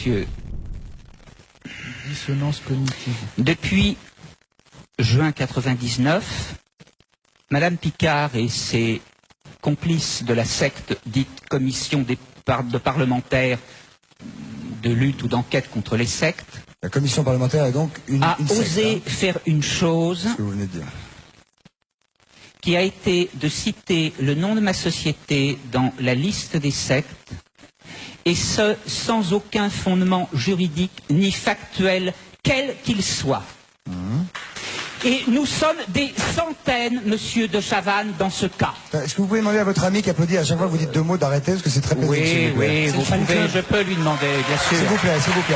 monsieur. Dissonance cognitive. Depuis juin 99, Madame Picard et ses complices de la secte dite commission de parlementaires de lutte ou d'enquête contre les sectes La commission parlementaire est donc une osé secte, faire une chose ce que vous venez de dire. qui a été de citer le nom de ma société dans la liste des sectes, et ce, sans aucun fondement juridique ni factuel, quel qu'il soit. Et nous sommes des centaines, monsieur de Chavannes, dans ce cas. Est-ce que vous pouvez demander à votre ami qui applaudit à chaque fois que vous dites deux mots d'arrêter, parce que c'est très pénible, s'il Oui, vous plaît. oui, vous pouvez, je peux lui demander, bien sûr. S'il vous plaît, s'il vous plaît.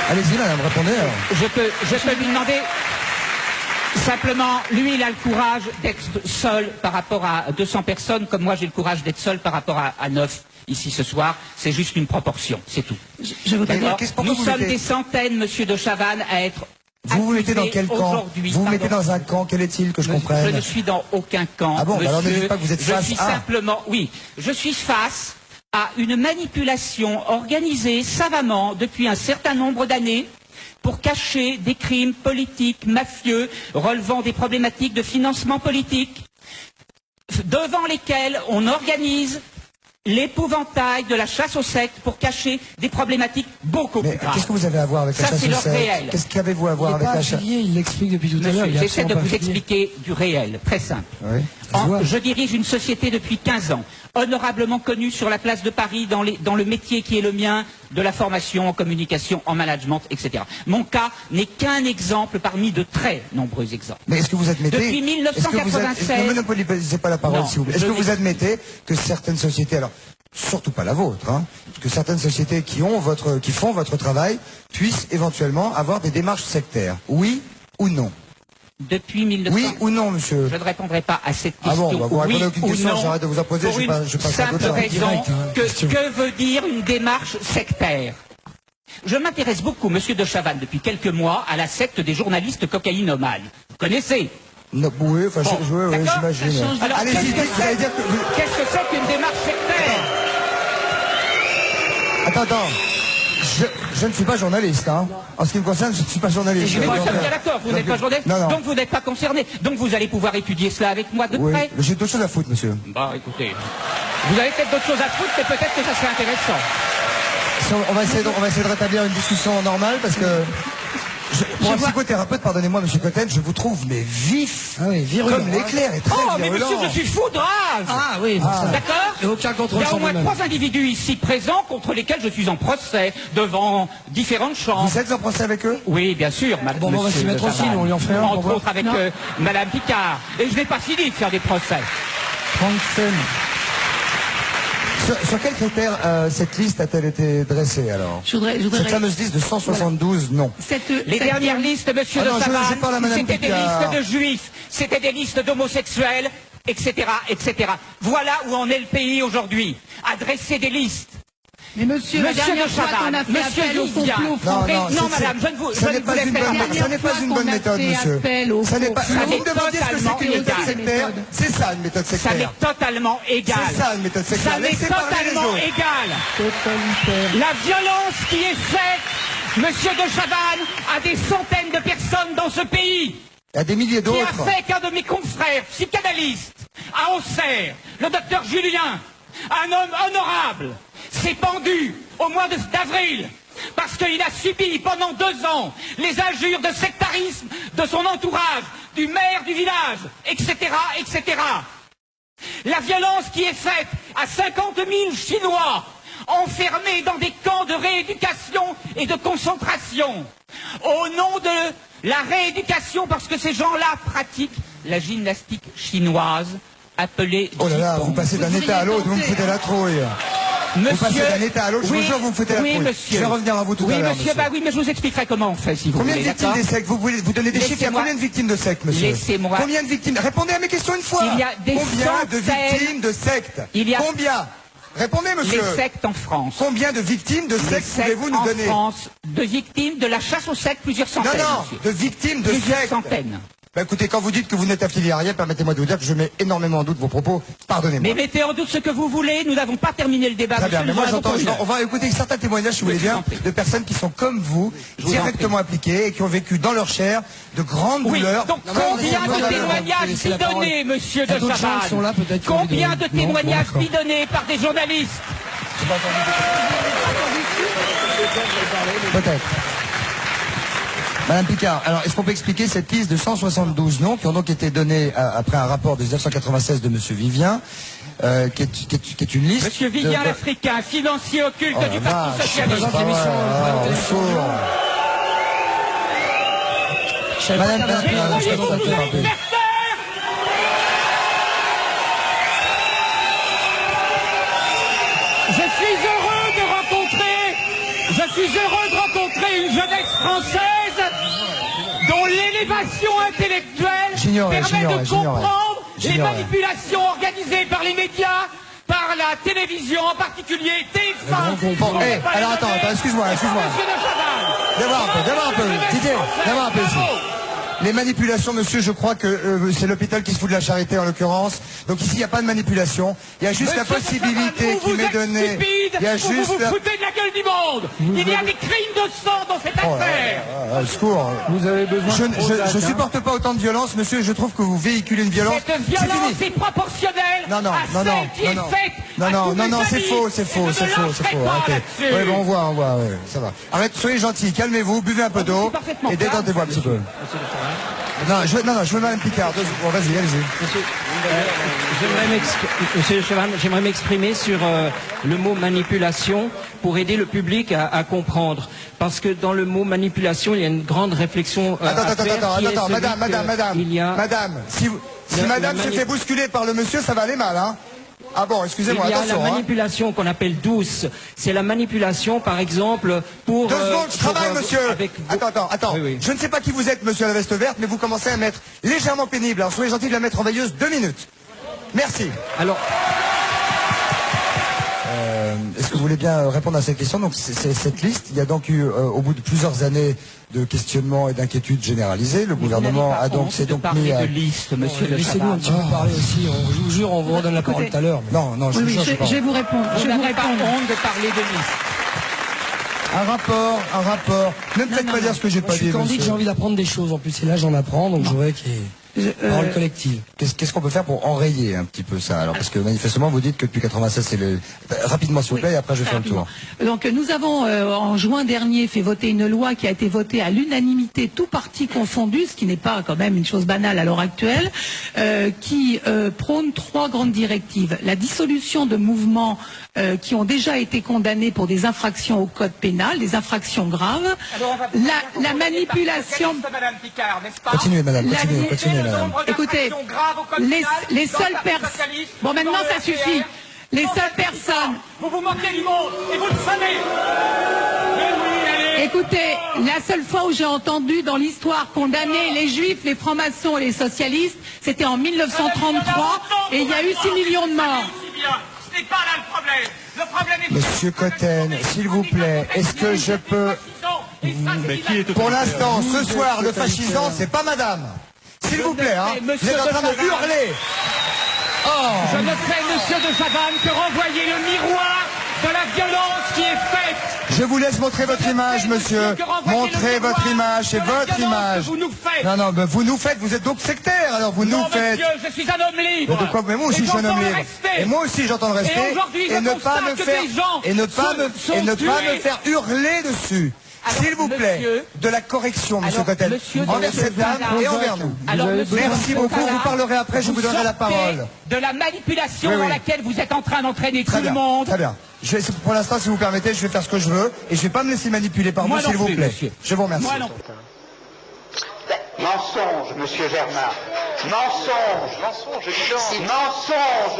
Allez-y, madame, répondez. Alors. Je peux lui demander. Simplement, lui, il a le courage d'être seul par rapport à 200 personnes, comme moi, j'ai le courage d'être seul par rapport à 9 ici ce soir. C'est juste une proportion, c'est tout. Je voudrais dire, nous sommes des centaines, monsieur de Chavannes, à être vous vous mettez dans quel camp? Vous vous mettez dans un camp, quel est-il, que je comprenne? Je ne suis dans aucun camp. Ah bon, monsieur, alors ne dites pas que vous êtes face je suis simplement, oui, je suis face à une manipulation organisée savamment depuis un certain nombre d'années pour cacher des crimes politiques, mafieux, relevant des problématiques de financement politique, devant lesquels on organise l'épouvantail de la chasse aux sectes pour cacher des problématiques beaucoup plus graves. Qu'est-ce que vous avez à voir avec la chasse aux sectes? Qu'est-ce qu'avez-vous à voir avec la chasse? Il l'explique depuis tout à l'heure. J'essaie de vous expliquer du réel, très simple. Oui. Je dirige une société depuis 15 ans, honorablement connue sur la place de Paris dans le métier qui est le mien, de la formation en communication, en management, etc. Mon cas n'est qu'un exemple parmi de très nombreux exemples. Mais est-ce que vous admettez... Depuis 1996... Ne monopolisez pas la parole, s'il vous plaît. Est-ce que vous admettez que certaines sociétés, alors surtout pas la vôtre, hein, que certaines sociétés qui font votre travail puissent éventuellement avoir des démarches sectaires? Oui ou non? Depuis 1900... Oui ou non, monsieur? Je ne répondrai pas à cette question. Ah bon, vous répondez oui aucune question, j'arrête de vous en poser, pour je passe à simple d'autres raison, que veut dire une démarche sectaire? Je m'intéresse beaucoup, monsieur de Chavannes, depuis quelques mois, à la secte des journalistes cocaïnomanes. Vous connaissez? Non, oui, enfin, Bon, j'imagine. Alors, allez-y, vous allez dire que... Qu'est-ce que c'est qu'une démarche sectaire? Attends. Je ne suis pas journaliste, hein. En ce qui me concerne, je ne suis pas journaliste. Mais nous sommes bien d'accord, vous n'êtes pas journaliste, non. donc vous n'êtes pas concerné. Donc vous allez pouvoir étudier cela avec moi de près. Mais j'ai d'autres choses à foutre, monsieur. Bah écoutez, vous avez peut-être d'autres choses à foutre, mais peut-être que ça serait intéressant. On va essayer de rétablir une discussion normale, parce que... Pour un psychothérapeute, pardonnez-moi, monsieur Cotten, je vous trouve, mais vif, comme l'éclair, et très virulent. Mais monsieur, je suis foudrage. Ah oui, d'accord. Et aucun contrôle. Il y a au moins 3 individus ici présents contre lesquels je suis en procès devant différentes chambres. Vous êtes en procès avec eux? Oui, bien sûr. Bon, on va s'y mettre aussi, on lui en fait un. Entre autres avec madame Picard. Et je n'ai pas fini de faire des procès. Sur quels critères cette liste a-t-elle été dressée alors? Cette fameuse liste de 172 noms. Les dernières listes, monsieur de Chavannes, c'était des listes de juifs, c'était des listes d'homosexuels, etc., etc. Voilà où en est le pays aujourd'hui. À dresser des listes. Mais monsieur, la dernière fois qu'on a fait appel au complot français... Non, madame, je ne vous laisse pas. Ça n'est pas une bonne méthode, monsieur. Ça n'est pas... Vous me demandez ce que c'est qu'une méthode sectaire? C'est ça, une méthode sectaire. Ça m'est totalement égal. C'est ça, une méthode sectaire. Ça m'est totalement égal. La violence qui est faite, monsieur de Chavannes, à des centaines de personnes dans ce pays. Il y a des milliers d'autres. Qui a fait qu'un de mes confrères psychanalystes, à Auxerre, le docteur Julien, un homme honorable, s'est pendu au mois d'avril parce qu'il a subi pendant 2 ans les injures de sectarisme de son entourage, du maire du village, etc., etc. La violence qui est faite à 50 000 Chinois enfermés dans des camps de rééducation et de concentration au nom de la rééducation, parce que ces gens-là pratiquent la gymnastique chinoise appelée... Oh là là, vous passez d'un état à l'autre, vous me foutez la trouille. Vous passez d'un état à l'autre, je vous jure, vous me foutez la trouille. Monsieur. Je vais revenir à vous tout à l'heure, monsieur. Oui, mais je vous expliquerai comment on fait, si vous voulez. Combien de victimes des sectes? Vous donnez des chiffres, il y a combien de victimes de sectes, monsieur? Laissez-moi. Combien de victimes? Répondez à mes questions une fois. Il y a des combien de victimes de sectes? Combien? Répondez, monsieur. Les sectes en France. Combien de victimes de sectes pouvez-vous nous donner? En France, de victimes de la chasse aux sectes, plusieurs centaines. Non, de victimes de sectes. Plusieurs centaines. Bah écoutez, quand vous dites que vous n'êtes affilié à rien, permettez-moi de vous dire que je mets énormément en doute vos propos. Pardonnez-moi. Mais mettez en doute ce que vous voulez, nous n'avons pas terminé le débat. Très bien, mais moi j'entends, j'entends. on va écouter certains témoignages, si vous voulez bien, de personnes qui sont comme vous, directement impliquées et qui ont vécu dans leur chair de grandes douleurs. Donc combien de témoignages bidonnés, monsieur de Chavannes? Combien de témoignages bidonnés par des journalistes? Peut-être. Madame Picard, alors est-ce qu'on peut expliquer cette liste de 172 noms qui ont donc été donnés après un rapport de 1996 de Monsieur Vivien, qui est une liste... Monsieur Vivien l'Africain, financier occulte du Parti Socialiste. Madame Picard, Je suis heureux de rencontrer une jeunesse française dont l'élévation intellectuelle permet de comprendre les manipulations organisées par les médias, par la télévision, en particulier TF1. Alors attends, excuse-moi. D'abord un peu, Didier, d'abord un peu ici. Les manipulations, monsieur, je crois que c'est l'hôpital qui se fout de la charité en l'occurrence. Donc ici, il n'y a pas de manipulation. Il y a juste la possibilité qui m'est donnée. Il y a juste vous foutez de la gueule du monde. Il y a des crimes de sang dans cette affaire. Au secours. Vous avez besoin je supporte pas autant de violence, monsieur, et je trouve que vous véhiculez une violence. Cette violence est proportionnelle à celle qui est faite. Non, c'est faux. Arrêtez. Oui, bon, on voit, ouais, ça va. Arrête, soyez gentil, calmez-vous, buvez un peu d'eau et détendez-vous un petit peu. Non, je veux Madame Picard. Bon, vas-y. Monsieur Chavannes, j'aimerais m'exprimer sur le mot manipulation pour aider le public à comprendre. Parce que dans le mot manipulation, il y a une grande réflexion. Attends, madame, si madame se fait bousculer par le monsieur, ça va aller mal, hein? Ah bon, excusez-moi, attention. Il y a la manipulation qu'on appelle douce. C'est la manipulation, par exemple, pour... 2 secondes, je travaille, monsieur. Attends. Oui. Je ne sais pas qui vous êtes, monsieur à la veste verte, mais vous commencez à m'être légèrement pénible. Alors soyez gentil de la mettre en veilleuse 2 minutes. Merci. Alors... Est-ce que vous voulez bien répondre à cette question? Donc cette liste, il y a donc eu, au bout de plusieurs années de questionnements et d'inquiétudes généralisées, le gouvernement a donc mis à... Laissez-nous un petit peu parler aussi, je vous jure, on vous redonne la parole tout à l'heure. Non, je vous jure, je vais vous répondre. Je n'avais pas honte de parler de liste. Un rapport. Ne me faites pas dire ce que j'ai pas dit, monsieur. Je suis candide, j'ai envie d'apprendre des choses en plus, et là j'en apprends, donc je voudrais qu'il y ait... Parole collective. Qu'est-ce qu'on peut faire pour enrayer un petit peu ça? Alors, parce que manifestement, vous dites que depuis 96, c'est le... Rapidement, s'il vous plaît, et après je fais le tour. Donc, nous avons, en juin dernier, fait voter une loi qui a été votée à l'unanimité, tout parti confondu, ce qui n'est pas quand même une chose banale à l'heure actuelle, qui prône 3 grandes directives. La dissolution de mouvements qui ont déjà été condamnés pour des infractions au code pénal, des infractions graves. La manipulation... Continuez, madame, continuez. Écoutez, les seules personnes... Bon, maintenant, ça suffit. Les seules personnes... Vous moquez du monde, et vous le savez. Écoutez, la seule fois où j'ai entendu dans l'histoire condamner les juifs, les francs-maçons et les socialistes, c'était en 1933, et il y a eu 6 millions de morts. Ce n'est pas là le problème. Le problème est... Monsieur Cotten, s'il vous plaît, est-ce que je peux... Pour l'instant, ce soir, le fascisant, c'est pas madame. S'il vous plaît, hein. Vous êtes en train de hurler. Je ne fais, monsieur de Chavannes, que renvoyer le miroir de la violence qui est faite. Je vous laisse montrer votre image, monsieur. Montrez votre image, c'est votre image. Vous nous faites. Non, mais vous nous faites, vous êtes donc sectaire, alors vous nous faites. Monsieur, je suis un homme libre. Mais de quoi? Mais moi aussi je suis un homme libre. Et moi aussi j'entends le respect. Et ne pas me faire hurler dessus. S'il vous plaît, de la correction, monsieur Cotten, envers cette dame et envers nous. Merci beaucoup, vous parlerez après, je vous donnerai la parole. De la manipulation dans laquelle vous êtes en train d'entraîner tout le monde. Très bien. Pour l'instant, si vous permettez, je vais faire ce que je veux et je ne vais pas me laisser manipuler par vous, s'il vous plaît. Je vous remercie. Mensonge, monsieur Germain. Mensonge,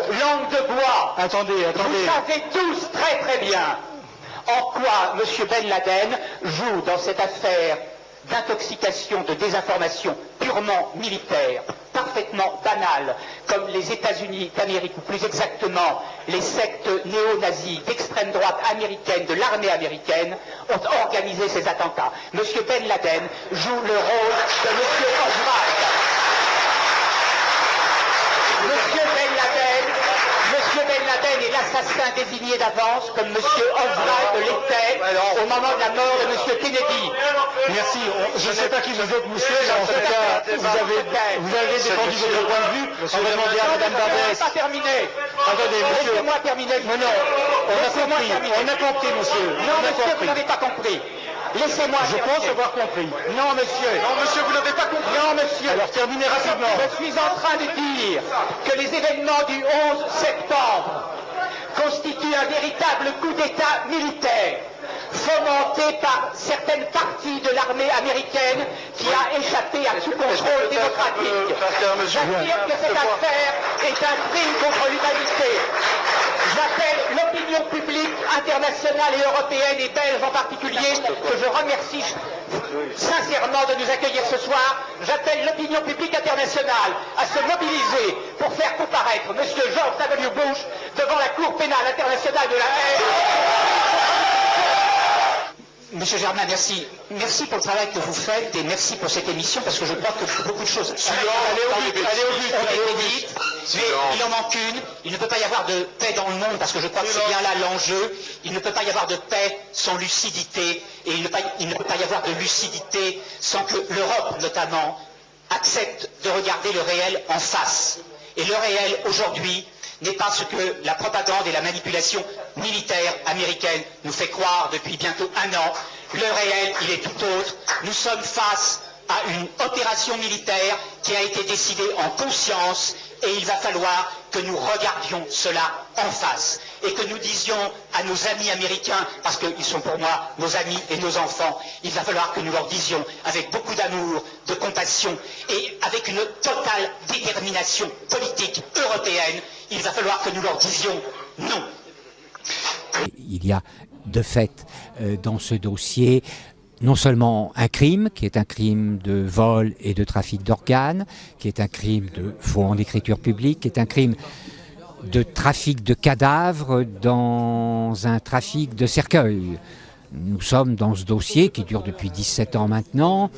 langue de bois. Attendez. Vous savez tous très bien en quoi M. Ben Laden joue dans cette affaire d'intoxication, de désinformation purement militaire, parfaitement banale, comme les États-Unis d'Amérique, ou plus exactement les sectes néo-nazis d'extrême droite américaine, de l'armée américaine, ont organisé ces attentats. M. Ben Laden joue le rôle de M. Oswald. quelqu'un désigné d'avance, comme M. Oswald l'était au moment de la mort de M. Kennedy. Merci. Je ne sais pas qui vous êtes, monsieur, mais en tout cas, vous avez défendu votre point de vue. On va demander à Mme Bardès. Pas terminé. Attendez, monsieur. Laissez-moi terminer. Non, on a compris, monsieur. Non, monsieur, vous n'avez pas compris. Laissez-moi. Je pense avoir compris. Non, monsieur. Non, monsieur, vous n'avez pas compris. Non, monsieur. Alors, terminez rapidement. Je suis en train de dire que les événements du 11 septembre constituent un véritable coup d'État militaire, fomenté par certaines parties de l'armée américaine qui a échappé à tout contrôle démocratique. J'affirme que cette affaire est un crime contre l'humanité. J'appelle l'opinion publique internationale et européenne et belge en particulier, que je remercie sincèrement de nous accueillir ce soir, j'appelle l'opinion publique internationale à se mobiliser pour faire comparaître M. George W. Bush devant la Cour pénale internationale de la haine. Monsieur Germain, merci. Merci pour le travail que vous faites et merci pour cette émission parce que je crois que beaucoup de choses ont été dites, mais il en manque une. Il ne peut pas y avoir de paix dans le monde parce que je crois que c'est bien là l'enjeu. Il ne peut pas y avoir de paix sans lucidité et il ne peut pas y avoir de lucidité sans que l'Europe, notamment, accepte de regarder le réel en face. Et le réel, aujourd'hui, n'est pas ce que la propagande et la manipulation militaire américaine nous fait croire depuis bientôt un an. Le réel, il est tout autre. Nous sommes face à une opération militaire qui a été décidée en conscience et il va falloir que nous regardions cela en face et que nous disions à nos amis américains, parce qu'ils sont pour moi nos amis et nos enfants, il va falloir que nous leur disions avec beaucoup d'amour, de compassion et avec une totale détermination politique européenne, il va falloir que nous leur disions non. Il y a de fait dans ce dossier non seulement un crime, qui est un crime de vol et de trafic d'organes, qui est un crime de faux en écriture publique, qui est un crime de trafic de cadavres dans un trafic de cercueils. Nous sommes dans ce dossier qui dure depuis 17 ans maintenant,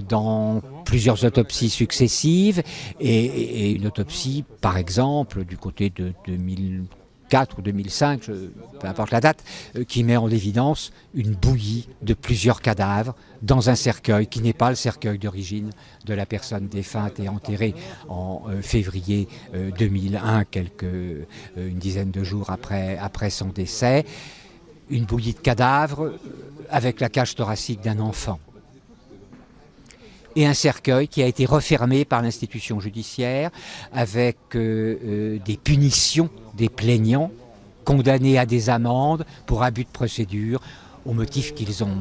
dans plusieurs autopsies successives, et une autopsie, par exemple, du côté de 2004 ou 2005, peu importe la date, qui met en évidence une bouillie de plusieurs cadavres dans un cercueil qui n'est pas le cercueil d'origine de la personne défunte et enterrée en février 2001, une dizaine de jours après son décès. Une bouillie de cadavres avec la cage thoracique d'un enfant. Et un cercueil qui a été refermé par l'institution judiciaire avec des punitions des plaignants condamnés à des amendes pour abus de procédure au motif qu'ils ont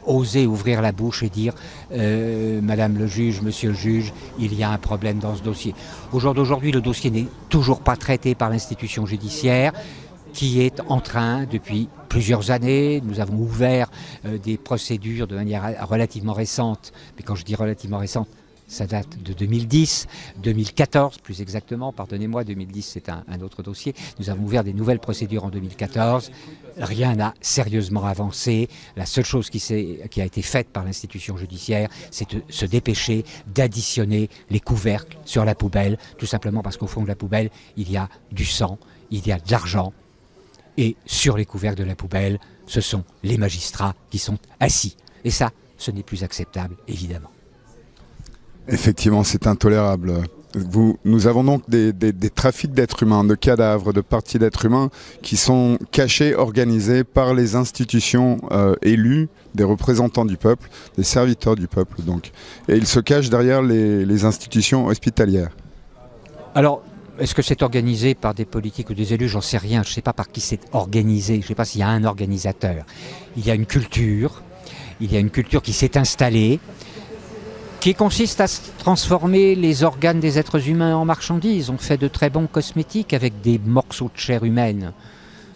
osé ouvrir la bouche et dire Madame le juge, Monsieur le juge, il y a un problème dans ce dossier. Au jour d'aujourd'hui, le dossier n'est toujours pas traité par l'institution judiciaire qui est en train, depuis plusieurs années, nous avons ouvert des procédures de manière relativement récente, mais quand je dis relativement récente, ça date de 2010, 2014 plus exactement, pardonnez-moi, 2010 c'est un autre dossier. Nous avons ouvert des nouvelles procédures en 2014, rien n'a sérieusement avancé. La seule chose qui a été faite par l'institution judiciaire, c'est de se dépêcher d'additionner les couvercles sur la poubelle, tout simplement parce qu'au fond de la poubelle, il y a du sang, il y a de l'argent, et sur les couvercles de la poubelle, ce sont les magistrats qui sont assis. Et ça, ce n'est plus acceptable, évidemment. Effectivement, c'est intolérable. Nous avons donc des trafics d'êtres humains, de cadavres, de parties d'êtres humains qui sont cachés, organisés par les institutions élues, des représentants du peuple, des serviteurs du peuple donc. Et ils se cachent derrière les institutions hospitalières. Alors, est-ce que c'est organisé par des politiques ou des élus? J'en sais rien. Je ne sais pas par qui c'est organisé. Je ne sais pas s'il y a un organisateur. Il y a une culture. Il y a une culture qui s'est installée, qui consiste à transformer les organes des êtres humains en marchandises. On fait de très bons cosmétiques avec des morceaux de chair humaine.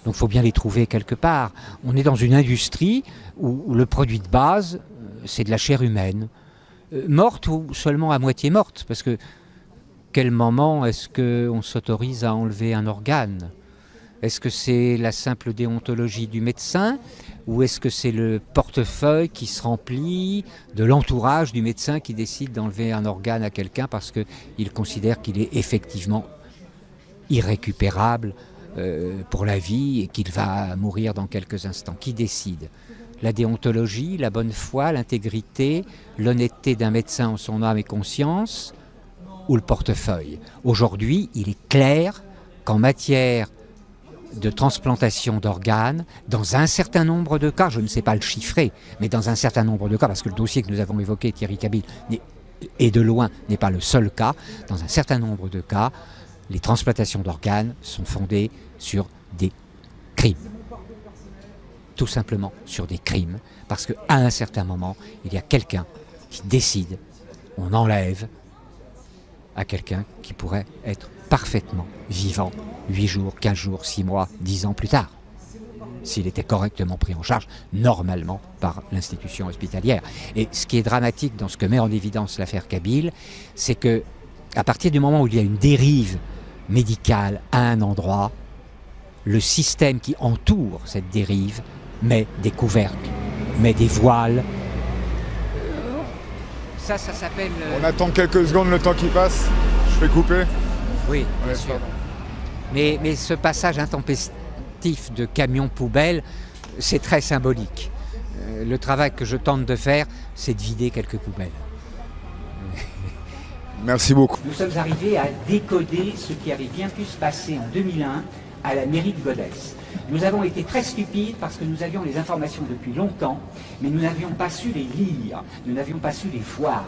Donc il faut bien les trouver quelque part. On est dans une industrie où le produit de base, c'est de la chair humaine. Morte ou seulement à moitié morte, parce que quel moment est-ce qu'on s'autorise à enlever un organe? Est-ce que c'est la simple déontologie du médecin ou est-ce que c'est le portefeuille qui se remplit de l'entourage du médecin qui décide d'enlever un organe à quelqu'un parce qu'il considère qu'il est effectivement irrécupérable pour la vie et qu'il va mourir dans quelques instants. Qui décide? La déontologie, la bonne foi, l'intégrité, l'honnêteté d'un médecin en son âme et conscience, ou le portefeuille? Aujourd'hui, il est clair qu'en matière de transplantation d'organes, dans un certain nombre de cas, je ne sais pas le chiffrer, mais dans un certain nombre de cas, parce que le dossier que nous avons évoqué, Thierry Cabil, et de loin n'est pas le seul cas, dans un certain nombre de cas, les transplantations d'organes sont fondées sur des crimes. Tout simplement sur des crimes, parce qu'à un certain moment, il y a quelqu'un qui décide, on enlève à quelqu'un qui pourrait être parfaitement vivant 8 jours, 15 jours, 6 mois, 10 ans plus tard, s'il était correctement pris en charge, normalement, par l'institution hospitalière. Et ce qui est dramatique dans ce que met en évidence l'affaire Cabil, c'est que à partir du moment où il y a une dérive médicale à un endroit, le système qui entoure cette dérive met des couvercles, met des voiles. Ça s'appelle... On attend quelques secondes le temps qui passe. Je fais couper. Oui, bien sûr. Mais ce passage intempestif de camions poubelles, c'est très symbolique. Le travail que je tente de faire, c'est de vider quelques poubelles. Merci beaucoup. Nous sommes arrivés à décoder ce qui avait bien pu se passer en 2001 à la mairie de Gonesse. Nous avons été très stupides parce que nous avions les informations depuis longtemps, mais nous n'avions pas su les lire, nous n'avions pas su les voir.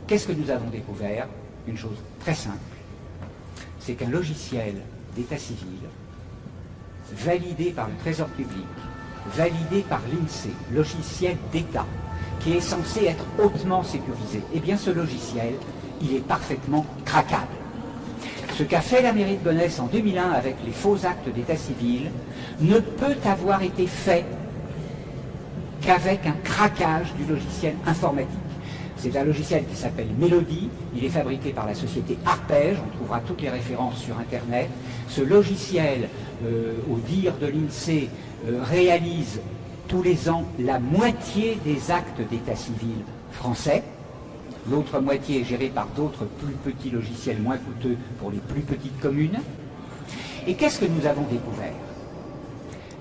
Qu'est-ce que nous avons découvert? Une chose très simple, c'est qu'un logiciel d'état civil, validé par le Trésor public, validé par l'INSEE, logiciel d'État, qui est censé être hautement sécurisé, eh bien ce logiciel, il est parfaitement craquable. Ce qu'a fait la mairie de Gonesse en 2001 avec les faux actes d'état civil ne peut avoir été fait qu'avec un craquage du logiciel informatique. C'est un logiciel qui s'appelle Mélodie, il est fabriqué par la société Arpège, on trouvera toutes les références sur Internet. Ce logiciel, au dire de l'INSEE, réalise tous les ans la moitié des actes d'état civil français. L'autre moitié est gérée par d'autres plus petits logiciels moins coûteux pour les plus petites communes. Et qu'est-ce que nous avons découvert?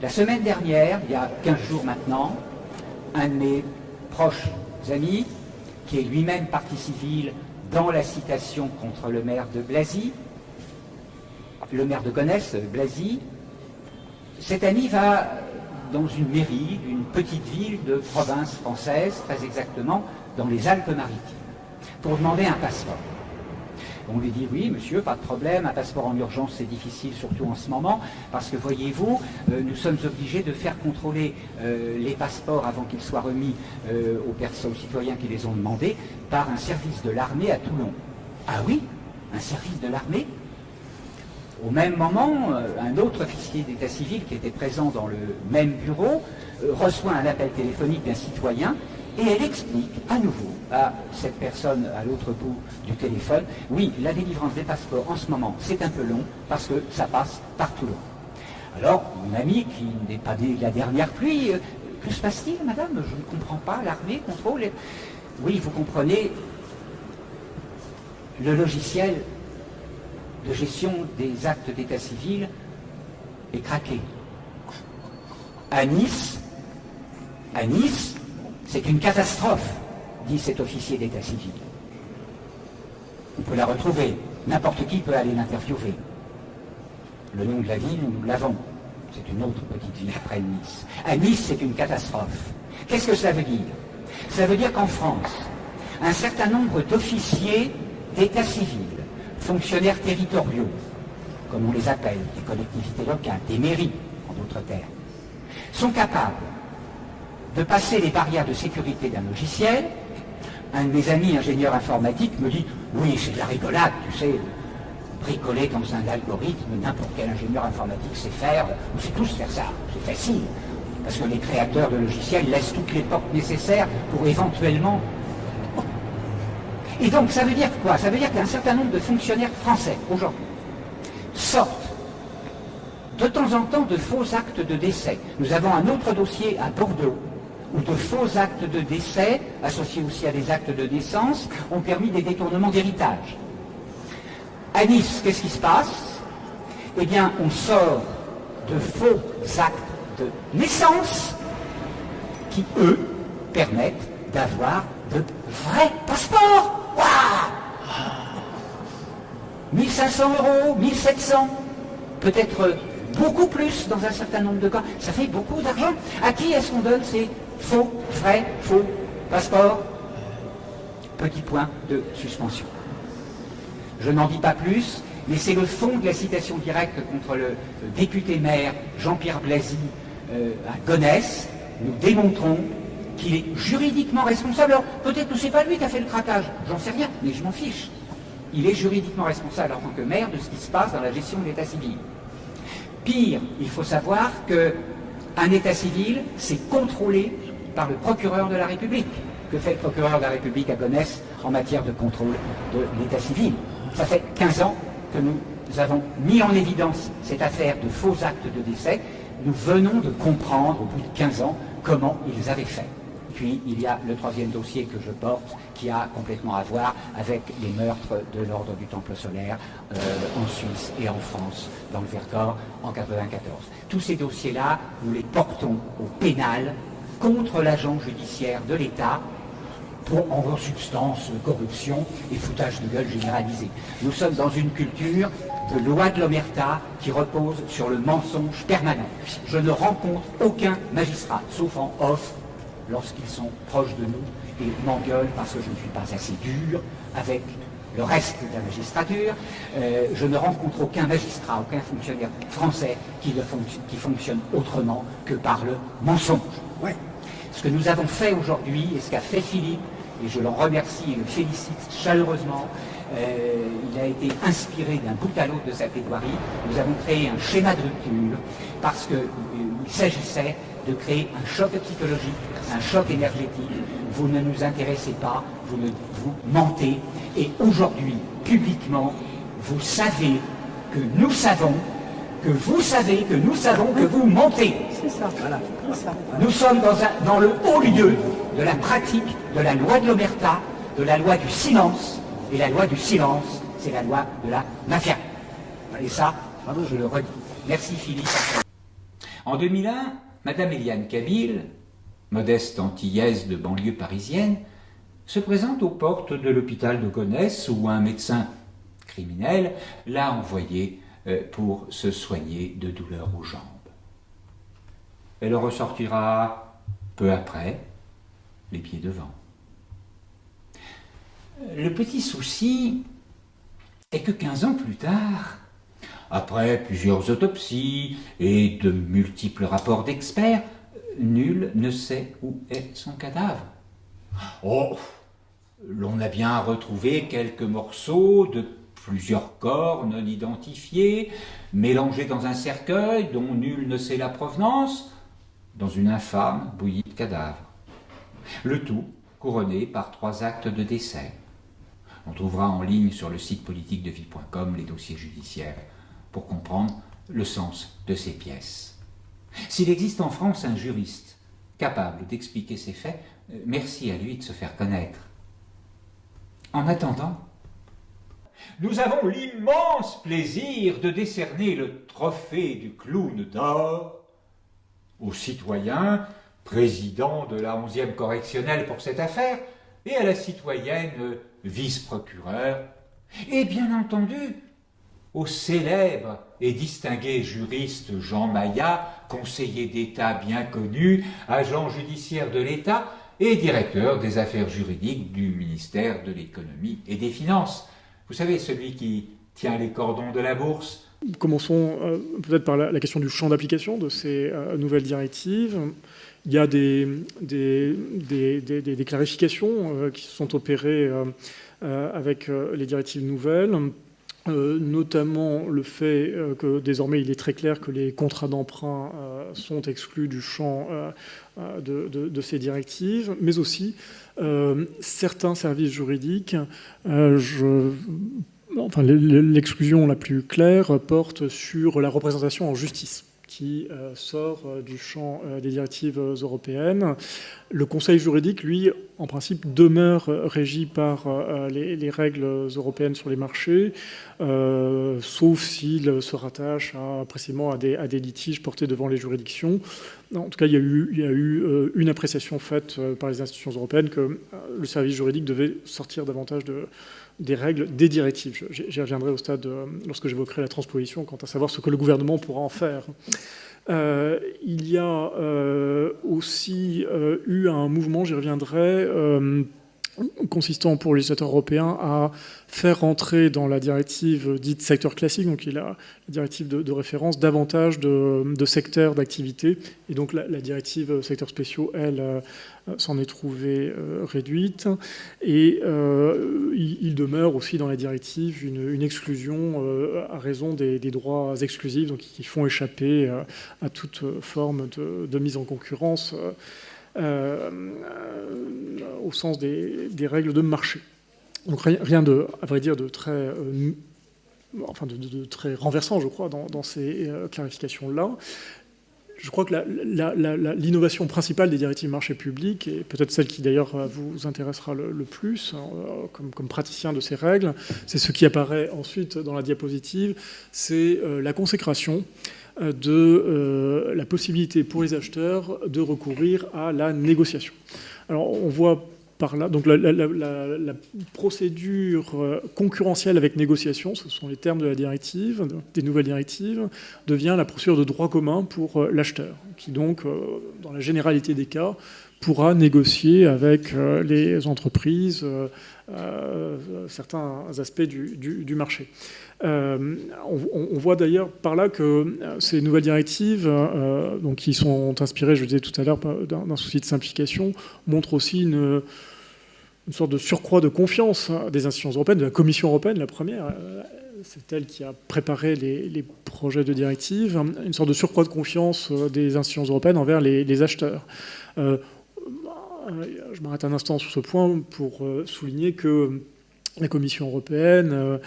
La semaine dernière, il y a 15 jours maintenant, un de mes proches amis, qui est lui-même partie civile dans la citation contre le maire de Blazy, le maire de Gonesse, Blazy, cet ami va dans une mairie d'une petite ville de province française, très exactement dans les Alpes-Maritimes, pour demander un passeport. On lui dit oui monsieur, pas de problème, un passeport en urgence c'est difficile, surtout en ce moment, parce que voyez-vous, nous sommes obligés de faire contrôler les passeports avant qu'ils soient remis aux citoyens qui les ont demandés par un service de l'armée à Toulon. Ah oui, un service de l'armée? Au même moment, un autre officier d'état civil qui était présent dans le même bureau reçoit un appel téléphonique d'un citoyen et elle explique à nouveau à cette personne à l'autre bout du téléphone, oui, la délivrance des passeports en ce moment c'est un peu long parce que ça passe par Toulon. Alors, mon ami qui n'est pas né de la dernière pluie, que se passe-t-il madame? Je ne comprends pas, l'armée contrôle... Oui, vous comprenez, le logiciel de gestion des actes d'état civil est craqué. À Nice, c'est une catastrophe, dit cet officier d'état civil. On peut la retrouver, n'importe qui peut aller l'interviewer. Le nom de la ville, nous l'avons. C'est une autre petite ville après Nice. À Nice, c'est une catastrophe. Qu'est-ce que ça veut dire? Ça veut dire qu'en France, un certain nombre d'officiers d'état civil, fonctionnaires territoriaux, comme on les appelle, des collectivités locales, des mairies, en d'autres termes, sont capables de passer les barrières de sécurité d'un logiciel. Un de mes amis ingénieur informatique me dit « Oui, c'est de la rigolade, tu sais, bricoler dans un algorithme, n'importe quel ingénieur informatique sait faire, on sait tous faire ça, c'est facile. » Parce que les créateurs de logiciels laissent toutes les portes nécessaires pour éventuellement... Et donc, ça veut dire quoi? Ça veut dire qu'un certain nombre de fonctionnaires français, aujourd'hui, sortent de temps en temps de faux actes de décès. Nous avons un autre dossier à Bordeaux, où de faux actes de décès, associés aussi à des actes de naissance, ont permis des détournements d'héritage. À Nice, qu'est-ce qui se passe? eh bien, on sort de faux actes de naissance qui, eux, permettent d'avoir de vrais passeports. Waouh, 1500 €, 1700, peut-être beaucoup plus dans un certain nombre de cas. Ça fait beaucoup d'argent. À qui est-ce qu'on donne ces faux, vrais, faux passeports? Petit point de suspension. Je n'en dis pas plus, mais c'est le fond de la citation directe contre le député maire Jean-Pierre Blazy à Gonesse. Nous démontrons qu'il est juridiquement responsable. Alors, peut-être que ce n'est pas lui qui a fait le craquage, j'en sais rien, mais je m'en fiche. Il est juridiquement responsable en tant que maire de ce qui se passe dans la gestion de l'état civil. Pire, il faut savoir qu'un état civil, c'est contrôlé par le procureur de la République. Que fait le procureur de la République à Gonesse en matière de contrôle de l'état civil? Ça fait 15 ans que nous avons mis en évidence cette affaire de faux actes de décès. Nous venons de comprendre, au bout de 15 ans, comment ils avaient fait. Puis, il y a le troisième dossier que je porte, qui a complètement à voir avec les meurtres de l'ordre du Temple solaire en Suisse et en France, dans le Vercors, en 1994. Tous ces dossiers-là, nous les portons au pénal contre l'agent judiciaire de l'État, pour, en substance, corruption et foutage de gueule généralisé. Nous sommes dans une culture de loi de l'omerta qui repose sur le mensonge permanent. Je ne rencontre aucun magistrat, sauf en off, lorsqu'ils sont proches de nous et m'engueulent parce que je ne suis pas assez dur avec le reste de la magistrature. Je ne rencontre aucun magistrat, aucun fonctionnaire français qui fonctionne autrement que par le mensonge. Ouais. Ce que nous avons fait aujourd'hui, et ce qu'a fait Philippe, et je l'en remercie et le félicite chaleureusement, il a été inspiré d'un bout à l'autre de sa plaidoirie. Nous avons créé un schéma de rupture parce qu'il s'agissait de créer un choc psychologique, un choc énergétique. Vous ne nous intéressez pas, vous mentez, et aujourd'hui, publiquement, vous savez que nous savons, que vous savez, que nous savons que vous mentez. C'est ça. Voilà. Nous sommes dans le haut lieu de la pratique de la loi de l'omerta, de la loi du silence, et la loi du silence, c'est la loi de la mafia. Et ça, je le redis. Merci Philippe. En 2001, Madame Eliane Kabil, modeste antillaise de banlieue parisienne, se présente aux portes de l'hôpital de Gonesse où un médecin criminel l'a envoyée pour se soigner de douleurs aux jambes. Elle en ressortira peu après, les pieds devant. Le petit souci est que 15 ans plus tard, après plusieurs autopsies et de multiples rapports d'experts, nul ne sait où est son cadavre. Oh, l'on a bien retrouvé quelques morceaux de plusieurs corps non identifiés, mélangés dans un cercueil dont nul ne sait la provenance, dans une infâme bouillie de cadavres. Le tout couronné par 3 actes de décès. On trouvera en ligne sur le site politique de vie.com les dossiers judiciaires pour comprendre le sens de ces pièces. S'il existe en France un juriste capable d'expliquer ces faits, merci à lui de se faire connaître. En attendant, nous avons l'immense plaisir de décerner le trophée du clown d'or au citoyen, président de la 11e correctionnelle pour cette affaire, et à la citoyenne vice-procureur, et bien entendu au célèbre et distingué juriste Jean Maillat, conseiller d'État bien connu, agent judiciaire de l'État et directeur des affaires juridiques du ministère de l'Économie et des Finances. Vous savez, celui qui tient les cordons de la bourse. Commençons peut-être par la question du champ d'application de ces nouvelles directives. Il y a des clarifications qui se sont opérées avec les directives nouvelles, notamment le fait que désormais il est très clair que les contrats d'emprunt sont exclus du champ de ces directives, mais aussi certains services juridiques. L'exclusion la plus claire porte sur la représentation en justice, qui sort du champ des directives européennes. Le Conseil jurididique, lui, en principe, demeure régi par les règles européennes sur les marchés, sauf s'il se rattache précisément à des litiges portés devant les juridictions. En tout cas, il y a eu une appréciation faite par les institutions européennes que le service juridique devait sortir davantage des règles, des directives. J'y reviendrai au stade lorsque j'évoquerai la transposition, quant à savoir ce que le gouvernement pourra en faire. Il y a aussi eu un mouvement, j'y reviendrai, consistant pour les législateurs européens à faire entrer dans la directive dite secteur classique, donc il y a la directive de référence, davantage de secteurs d'activité. Et donc la directive secteurs spéciaux, elle, s'en est trouvée réduite. Et il demeure aussi dans la directive une exclusion à raison des droits exclusifs, donc qui font échapper à toute forme de mise en concurrence au sens des règles de marché. Donc rien de, à vrai dire, de très renversant, je crois, dans ces clarifications-là. Je crois que l'innovation principale des directives marché public, et peut-être celle qui d'ailleurs vous intéressera le plus, comme praticien de ces règles, c'est ce qui apparaît ensuite dans la diapositive, c'est la consécration de la possibilité pour les acheteurs de recourir à la négociation. Alors on voit par là, donc la procédure concurrentielle avec négociation, ce sont les termes de la directive, des nouvelles directives, devient la procédure de droit commun pour l'acheteur, qui donc, dans la généralité des cas, pourra négocier avec les entreprises certains aspects du marché. On voit d'ailleurs par là que ces nouvelles directives, donc qui sont inspirées, je le disais tout à l'heure, d'un souci de simplification, montrent aussi une sorte de surcroît de confiance des institutions européennes, de la Commission européenne, la première. C'est elle qui a préparé les projets de directive, une sorte de surcroît de confiance des institutions européennes envers les acheteurs. Je m'arrête un instant sur ce point pour souligner que la Commission européenne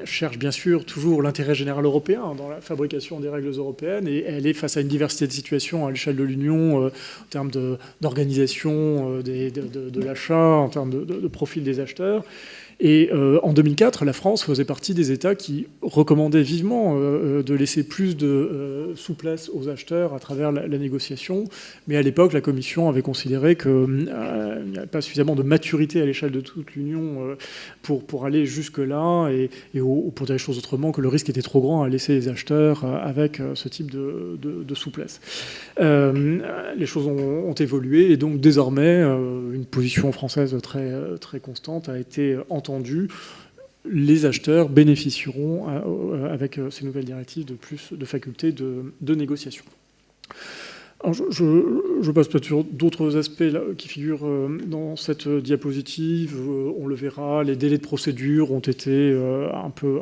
cherche bien sûr toujours l'intérêt général européen dans la fabrication des règles européennes, et elle est face à une diversité de situations à l'échelle de l'Union en termes d'organisation de l'achat, en termes de profil des acheteurs. Et en 2004, la France faisait partie des États qui recommandaient vivement de laisser plus de souplesse aux acheteurs à travers la négociation. Mais à l'époque, la Commission avait considéré qu'il n'y avait pas suffisamment de maturité à l'échelle de toute l'Union pour aller jusque-là, et pour dire les choses autrement, que le risque était trop grand à laisser les acheteurs avec ce type de souplesse. Les choses ont évolué, et donc désormais, une position française très, très constante a été entendue. Les acheteurs bénéficieront avec ces nouvelles directives de plus de facultés de négociation. Alors je passe peut-être sur d'autres aspects là, qui figurent dans cette diapositive. On le verra, les délais de procédure ont été un peu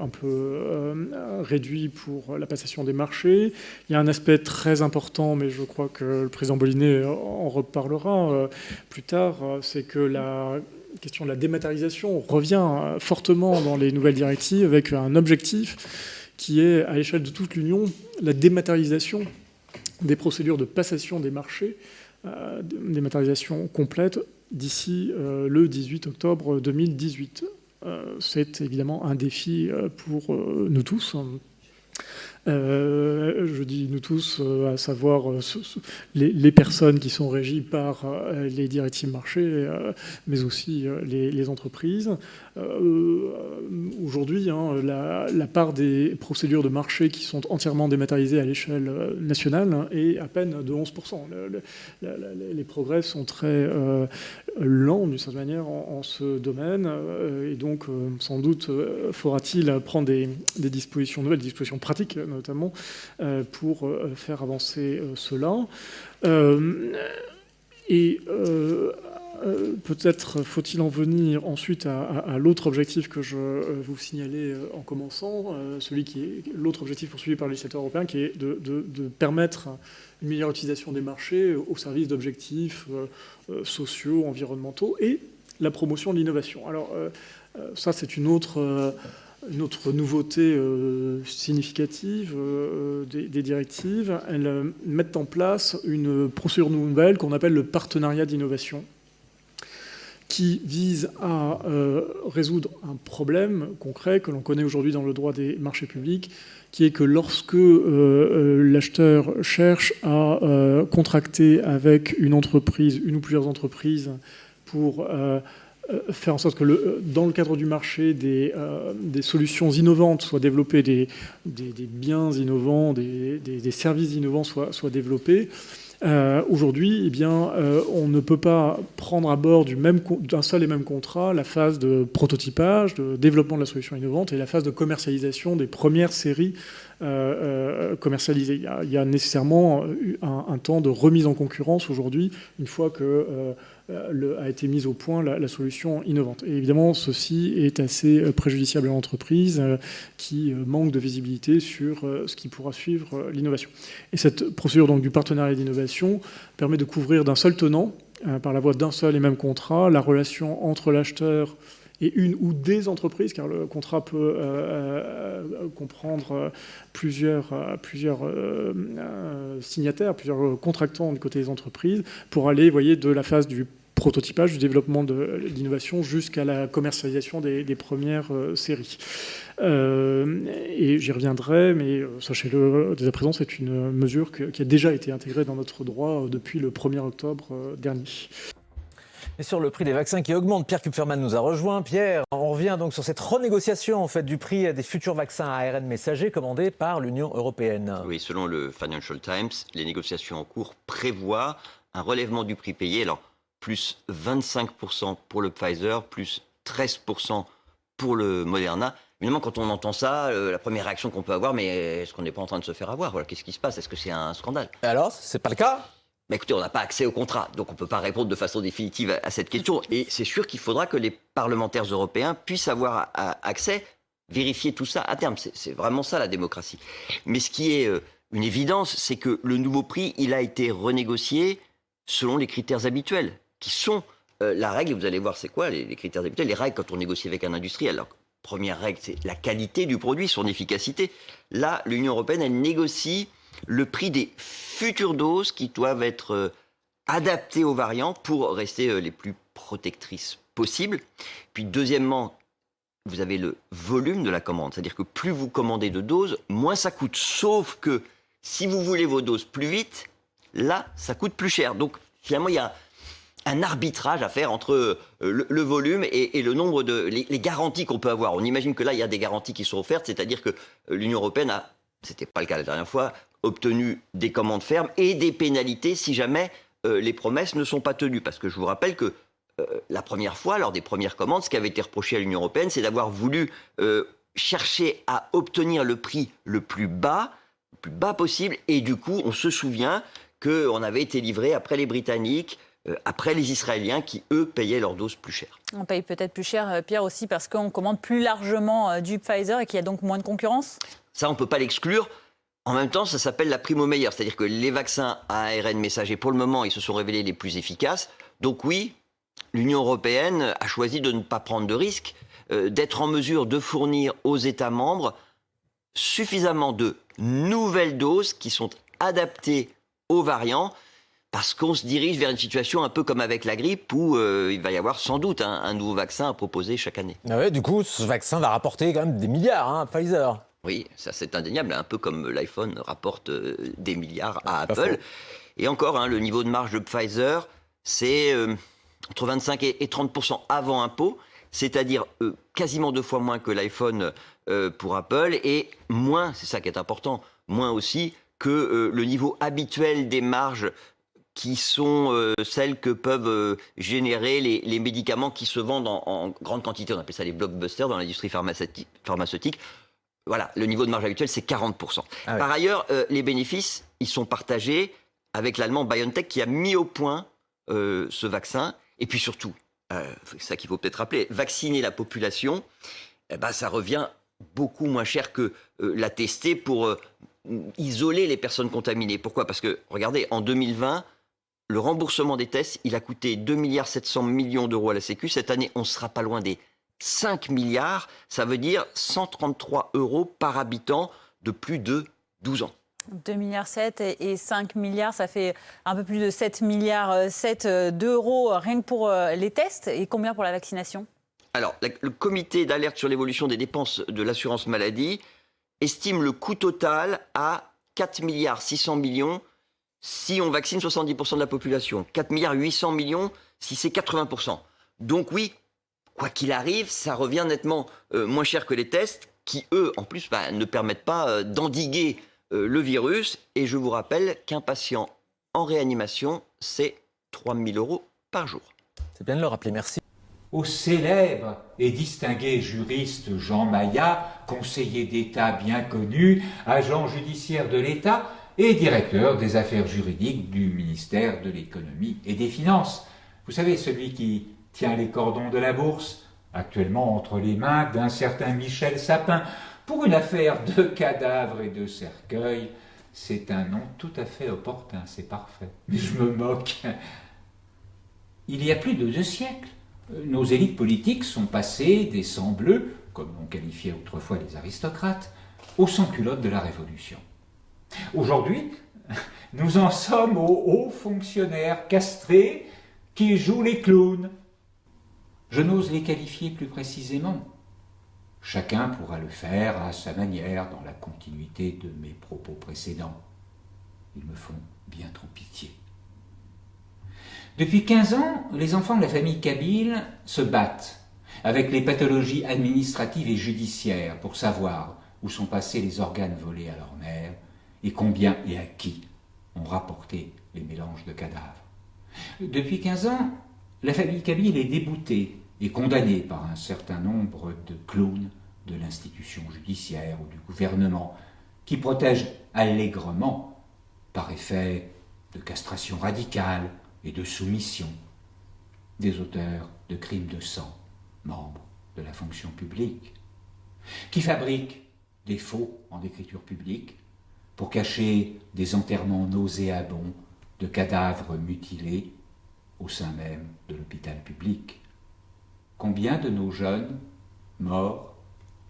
réduits pour la passation des marchés. Il y a un aspect très important, mais je crois que le président Bollinet en reparlera plus tard, c'est que la question de la dématérialisation revient fortement dans les nouvelles directives, avec un objectif qui est, à l'échelle de toute l'Union, la dématérialisation des procédures de passation des marchés, dématérialisation complète d'ici le 18 octobre 2018. C'est évidemment un défi pour nous tous. Je dis nous tous, à savoir les personnes qui sont régies par les directives marché, mais aussi les entreprises. Aujourd'hui, la part des procédures de marché qui sont entièrement dématérialisées à l'échelle nationale est à peine de 11%. Les progrès sont très lents, d'une certaine manière, en ce domaine, et donc sans doute faudra-t-il prendre des dispositions nouvelles, des dispositions pratiques notamment, pour faire avancer cela. Peut-être faut-il en venir ensuite à l'autre objectif que je vous signalais en commençant, celui qui est l'autre objectif poursuivi par le législateur européen, qui est de permettre une meilleure utilisation des marchés au service d'objectifs sociaux, environnementaux, et la promotion de l'innovation. Alors ça, c'est une autre Une autre nouveauté significative des directives, elles mettent en place une procédure nouvelle qu'on appelle le partenariat d'innovation, qui vise à résoudre un problème concret que l'on connaît aujourd'hui dans le droit des marchés publics, qui est que lorsque l'acheteur cherche à contracter avec une entreprise, une ou plusieurs entreprises, pour faire en sorte que dans le cadre du marché, des solutions innovantes soient développées, des biens innovants, des services innovants soient développés, aujourd'hui, eh bien, on ne peut pas prendre à bord d'un seul et même contrat la phase de prototypage, de développement de la solution innovante et la phase de commercialisation des premières séries commercialisées. Il y a nécessairement un temps de remise en concurrence aujourd'hui, une fois que a été mise au point la solution innovante. Et évidemment, ceci est assez préjudiciable à l'entreprise qui manque de visibilité sur ce qui pourra suivre l'innovation. Et cette procédure donc, du partenariat d'innovation permet de couvrir d'un seul tenant, par la voie d'un seul et même contrat, la relation entre l'acheteur et une ou des entreprises, car le contrat peut comprendre plusieurs signataires, plusieurs contractants du côté des entreprises, pour aller, voyez, de la phase du prototypage, du développement de l'innovation jusqu'à la commercialisation des premières séries. Et j'y reviendrai, mais sachez-le, dès à présent, c'est une mesure qui a déjà été intégrée dans notre droit depuis le 1er octobre dernier. Et sur le prix des vaccins qui augmente, Pierre Kupferman nous a rejoint. Pierre, on revient donc sur cette renégociation en fait, du prix des futurs vaccins à ARN messager commandés par l'Union européenne. Oui, selon le Financial Times, les négociations en cours prévoient un relèvement du prix payé. Alors, plus 25% pour le Pfizer, plus 13% pour le Moderna. Évidemment, quand on entend ça, la première réaction qu'on peut avoir, mais est-ce qu'on n'est pas en train de se faire avoir ? Voilà, qu'est-ce qui se passe ? Est-ce que c'est un scandale ? Et alors, c'est pas le cas ? Mais écoutez, on n'a pas accès au contrat, donc on ne peut pas répondre de façon définitive à cette question. Et c'est sûr qu'il faudra que les parlementaires européens puissent avoir accès, vérifier tout ça à terme. C'est vraiment ça la démocratie. Mais ce qui est une évidence, c'est que le nouveau prix, il a été renégocié selon les critères habituels, qui sont la règle, et vous allez voir c'est quoi les critères habituels, les règles quand on négocie avec un industriel. Alors, première règle, c'est la qualité du produit, son efficacité. Là, l'Union européenne, elle négocie le prix des futures doses qui doivent être adaptées aux variants pour rester les plus protectrices possibles. Puis deuxièmement, vous avez le volume de la commande. C'est-à-dire que plus vous commandez de doses, moins ça coûte. Sauf que si vous voulez vos doses plus vite, là, ça coûte plus cher. Donc finalement, il y a un arbitrage à faire entre le volume et le nombre de... les garanties qu'on peut avoir. On imagine que là, il y a des garanties qui sont offertes, c'est-à-dire que l'Union européenne a, c'était pas le cas la dernière fois, obtenu des commandes fermes et des pénalités si jamais les promesses ne sont pas tenues. Parce que je vous rappelle que la première fois, lors des premières commandes, ce qui avait été reproché à l'Union européenne, c'est d'avoir voulu chercher à obtenir le prix le plus bas possible. Et du coup, on se souvient qu'on avait été livré après les Britanniques, après les Israéliens qui, eux, payaient leurs doses plus cher. On paye peut-être plus cher, Pierre, aussi parce qu'on commande plus largement du Pfizer et qu'il y a donc moins de concurrence ? Ça, on ne peut pas l'exclure. En même temps, ça s'appelle la prime au meilleur. C'est-à-dire que les vaccins à ARN messager, pour le moment, ils se sont révélés les plus efficaces. Donc oui, l'Union européenne a choisi de ne pas prendre de risques, d'être en mesure de fournir aux États membres suffisamment de nouvelles doses qui sont adaptées aux variants, parce qu'on se dirige vers une situation un peu comme avec la grippe où il va y avoir sans doute un nouveau vaccin à proposer chaque année. Ah ouais, du coup, ce vaccin va rapporter quand même des milliards à Pfizer. Oui, ça c'est indéniable, un peu comme l'iPhone rapporte des milliards à Apple. Et encore, le niveau de marge de Pfizer, c'est entre 25 et 30% avant impôt, c'est-à-dire quasiment 2 fois moins que l'iPhone pour Apple, et moins, c'est ça qui est important, moins aussi que le niveau habituel des marges qui sont celles que peuvent générer les médicaments qui se vendent en grande quantité. On appelle ça les blockbusters dans l'industrie pharmaceutique. Voilà, le niveau de marge habituel, c'est 40%. Ah oui. Par ailleurs, les bénéfices, ils sont partagés avec l'allemand BioNTech qui a mis au point ce vaccin. Et puis surtout, c'est ça qu'il faut peut-être rappeler, vacciner la population, ça revient beaucoup moins cher que la tester pour isoler les personnes contaminées. Pourquoi ? Parce que, regardez, en 2020, le remboursement des tests, il a coûté 2,7 milliards d'euros à la Sécu. Cette année, on ne sera pas loin des 5 milliards, ça veut dire 133 € par habitant de plus de 12 ans. 2,7 milliards et 5 milliards, ça fait un peu plus de 7,7 milliards d'euros rien que pour les tests. Et combien pour la vaccination? Alors, le comité d'alerte sur l'évolution des dépenses de l'assurance maladie estime le coût total à 4 milliards 600 millions si on vaccine 70% de la population, 4 milliards 800 millions si c'est 80%. Donc oui, quoi qu'il arrive, ça revient nettement moins cher que les tests qui, eux, en plus, ne permettent pas d'endiguer le virus. Et je vous rappelle qu'un patient en réanimation, c'est 3 000 € par jour. C'est bien de le rappeler, merci. Au célèbre et distingué juriste Jean Maillat, conseiller d'État bien connu, agent judiciaire de l'État et directeur des affaires juridiques du ministère de l'Économie et des Finances. Vous savez, celui qui tient les cordons de la bourse, actuellement entre les mains d'un certain Michel Sapin, pour une affaire de cadavres et de cercueils. C'est un nom tout à fait opportun, c'est parfait. Mais je me moque. Il y a plus de 2 siècles, nos élites politiques sont passées des sangs-bleus, comme on qualifiait autrefois les aristocrates, aux sans-culottes de la Révolution. Aujourd'hui, nous en sommes aux hauts fonctionnaires castrés qui jouent les clowns. Je n'ose les qualifier plus précisément. Chacun pourra le faire à sa manière, dans la continuité de mes propos précédents. Ils me font bien trop pitié. Depuis 15 ans, les enfants de la famille Kabyle se battent avec les pathologies administratives et judiciaires pour savoir où sont passés les organes volés à leur mère et combien et à qui ont rapporté les mélanges de cadavres. Depuis 15 ans, la famille Kabyle est déboutée et condamnée par un certain nombre de clowns de l'institution judiciaire ou du gouvernement qui protègent allègrement, par effet de castration radicale et de soumission, des auteurs de crimes de sang, membres de la fonction publique, qui fabriquent des faux en écriture publique pour cacher des enterrements nauséabonds de cadavres mutilés au sein même de l'hôpital public. Combien de nos jeunes morts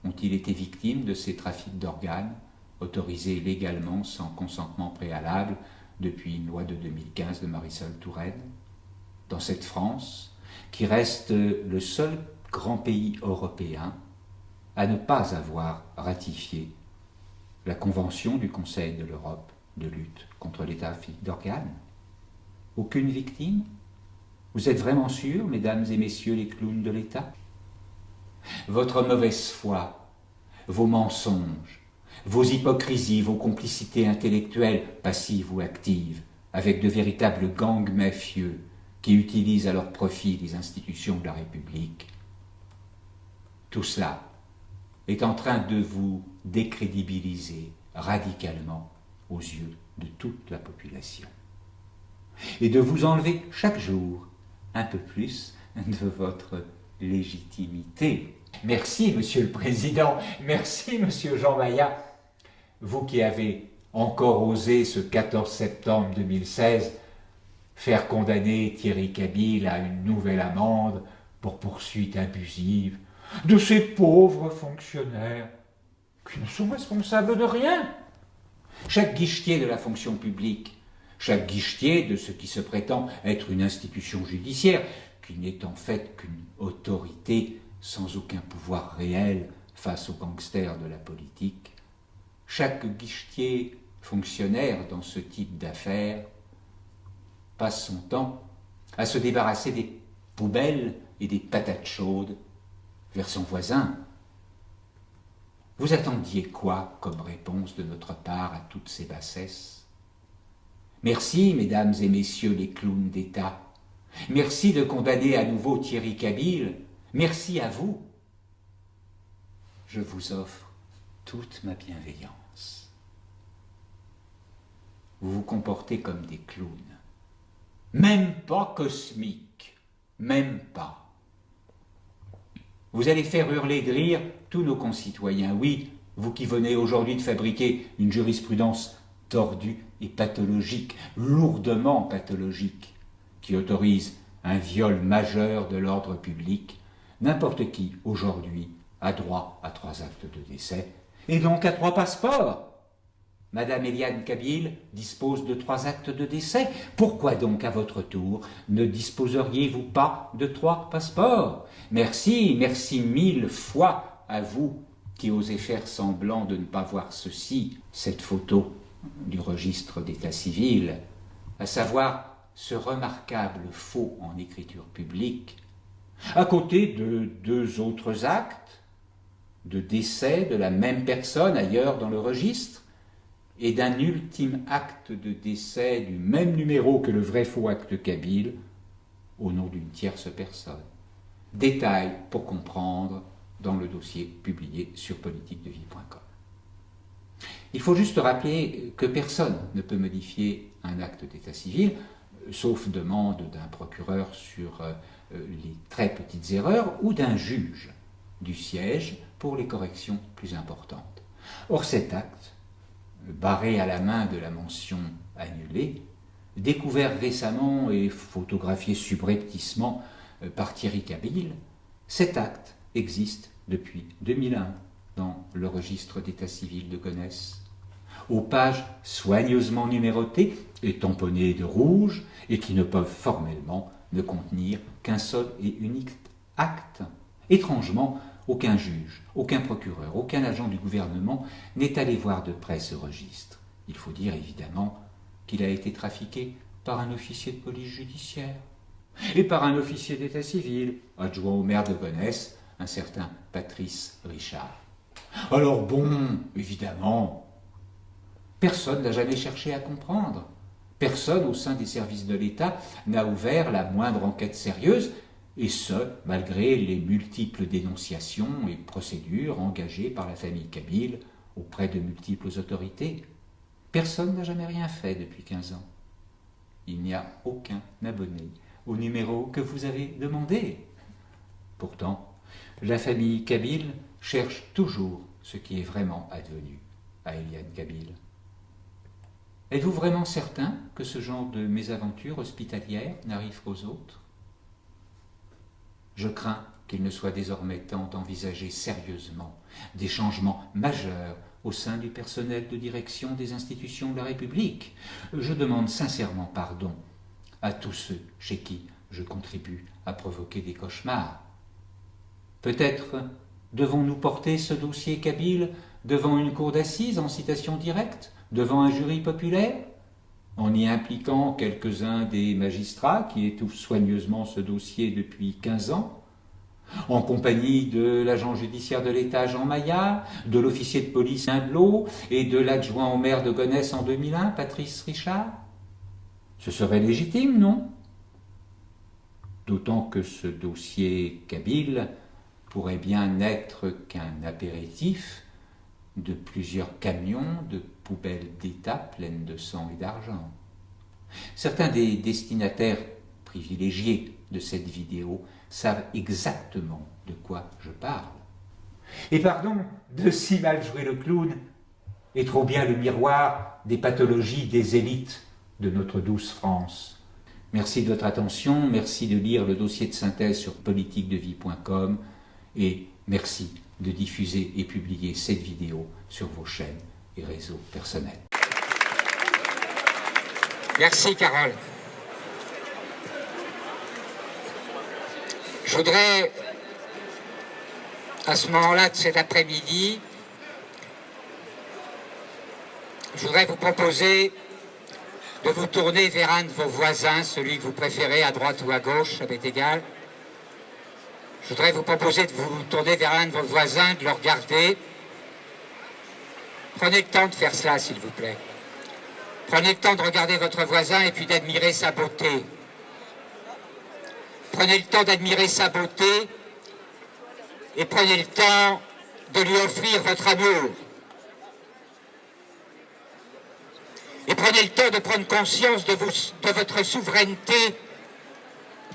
ont-ils été victimes de ces trafics d'organes autorisés légalement sans consentement préalable depuis une loi de 2015 de Marisol Touraine? Dans cette France, qui reste le seul grand pays européen à ne pas avoir ratifié la Convention du Conseil de l'Europe de lutte contre les trafics d'organes. Aucune victime? Vous êtes vraiment sûrs, mesdames et messieurs les clowns de l'État? Votre mauvaise foi, vos mensonges, vos hypocrisies, vos complicités intellectuelles, passives ou actives, avec de véritables gangs mafieux qui utilisent à leur profit les institutions de la République, tout cela est en train de vous décrédibiliser radicalement aux yeux de toute la population et de vous enlever chaque jour un peu plus de votre légitimité. Merci, Monsieur le Président, merci, Monsieur Jean Maillat, vous qui avez encore osé ce 14 septembre 2016 faire condamner Thierry Kabyle à une nouvelle amende pour poursuite abusive de ces pauvres fonctionnaires qui ne sont responsables de rien. Chaque guichetier de la fonction publique, chaque guichetier de ce qui se prétend être une institution judiciaire, qui n'est en fait qu'une autorité sans aucun pouvoir réel face aux gangsters de la politique, chaque guichetier fonctionnaire dans ce type d'affaires passe son temps à se débarrasser des poubelles et des patates chaudes vers son voisin. Vous attendiez quoi comme réponse de notre part à toutes ces bassesses? Merci, mesdames et messieurs les clowns d'État. Merci de condamner à nouveau Thierry Kabyle. Merci à vous. Je vous offre toute ma bienveillance. Vous vous comportez comme des clowns. Même pas cosmiques. Même pas. Vous allez faire hurler de rire tous nos concitoyens. Oui, vous qui venez aujourd'hui de fabriquer une jurisprudence tordue et pathologique, lourdement pathologique, qui autorise un viol majeur de l'ordre public, N'importe qui, aujourd'hui, a droit à 3 actes de décès, et donc à 3 passeports. Madame Eliane Kabyl dispose de 3 actes de décès. Pourquoi donc, à votre tour, ne disposeriez-vous pas de 3 passeports? Merci, merci 1000 fois à vous qui osez faire semblant de ne pas voir ceci, cette photo du registre d'état civil, à savoir ce remarquable faux en écriture publique, à côté de 2 autres actes de décès de la même personne ailleurs dans le registre, et d'un ultime acte de décès du même numéro que le vrai faux acte Kabyl, au nom d'une tierce personne. Détail pour comprendre dans le dossier publié sur politiquedevie.com. Il faut juste rappeler que personne ne peut modifier un acte d'état civil, sauf demande d'un procureur sur les très petites erreurs ou d'un juge du siège pour les corrections plus importantes. Or cet acte, barré à la main de la mention annulée, découvert récemment et photographié subrepticement par Thierry Kabyl, cet acte existe depuis 2001 dans le registre d'état civil de Gonesse, aux pages soigneusement numérotées et tamponnées de rouge et qui ne peuvent formellement ne contenir qu'un seul et unique acte. Étrangement, aucun juge, aucun procureur, aucun agent du gouvernement n'est allé voir de près ce registre. Il faut dire évidemment qu'il a été trafiqué par un officier de police judiciaire et par un officier d'état civil, adjoint au maire de Gonesse, un certain Patrice Richard. Alors bon, évidemment, personne n'a jamais cherché à comprendre. Personne au sein des services de l'État n'a ouvert la moindre enquête sérieuse, et ce, malgré les multiples dénonciations et procédures engagées par la famille Kabyl auprès de multiples autorités. Personne n'a jamais rien fait depuis 15 ans. Il n'y a aucun abonné au numéro que vous avez demandé. Pourtant, la famille Kabyl cherche toujours ce qui est vraiment advenu à Eliane Kabyl. Êtes-vous vraiment certain que ce genre de mésaventure hospitalière n'arrive qu'aux autres? Je crains qu'il ne soit désormais temps d'envisager sérieusement des changements majeurs au sein du personnel de direction des institutions de la République. Je demande sincèrement pardon à tous ceux chez qui je contribue à provoquer des cauchemars. Peut-être devons-nous porter ce dossier Kabyl devant une cour d'assises en citation directe, devant un jury populaire, en y impliquant quelques-uns des magistrats qui étouffent soigneusement ce dossier depuis 15 ans, en compagnie de l'agent judiciaire de l'État Jean Maillard, de l'officier de police Humblot et de l'adjoint au maire de Gonesse en 2001, Patrice Richard? Ce serait légitime, non? D'autant que ce dossier Kabyl pourrait bien n'être qu'un apéritif de plusieurs camions de poubelles d'État pleines de sang et d'argent. Certains des destinataires privilégiés de cette vidéo savent exactement de quoi je parle. Et pardon de si mal jouer le clown, et trop bien le miroir des pathologies des élites de notre douce France. Merci de votre attention, merci de lire le dossier de synthèse sur politiquedevie.com et merci de diffuser et publier cette vidéo sur vos chaînes et réseaux personnels. Merci Carole. Je voudrais, à ce moment-là de cet après-midi, je voudrais vous proposer de vous tourner vers un de vos voisins, celui que vous préférez, à droite ou à gauche, ça m'est égal. Je voudrais vous proposer de vous tourner vers un de vos voisins, de le regarder. Prenez le temps de faire cela, s'il vous plaît. Prenez le temps de regarder votre voisin et puis d'admirer sa beauté. Prenez le temps d'admirer sa beauté et prenez le temps de lui offrir votre amour. Et prenez le temps de prendre conscience de votre souveraineté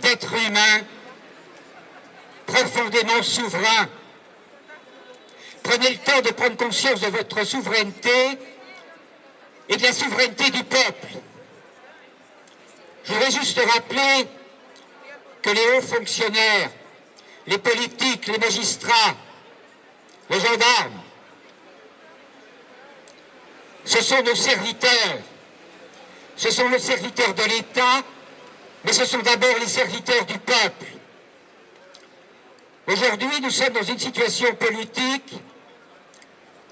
d'être humain profondément souverain. Prenez le temps de prendre conscience de votre souveraineté et de la souveraineté du peuple. Je voudrais juste rappeler que les hauts fonctionnaires, les politiques, les magistrats, les gendarmes. Ce sont nos serviteurs. Ce sont nos serviteurs de l'État, mais ce sont d'abord les serviteurs du peuple. Aujourd'hui, nous sommes dans une situation politique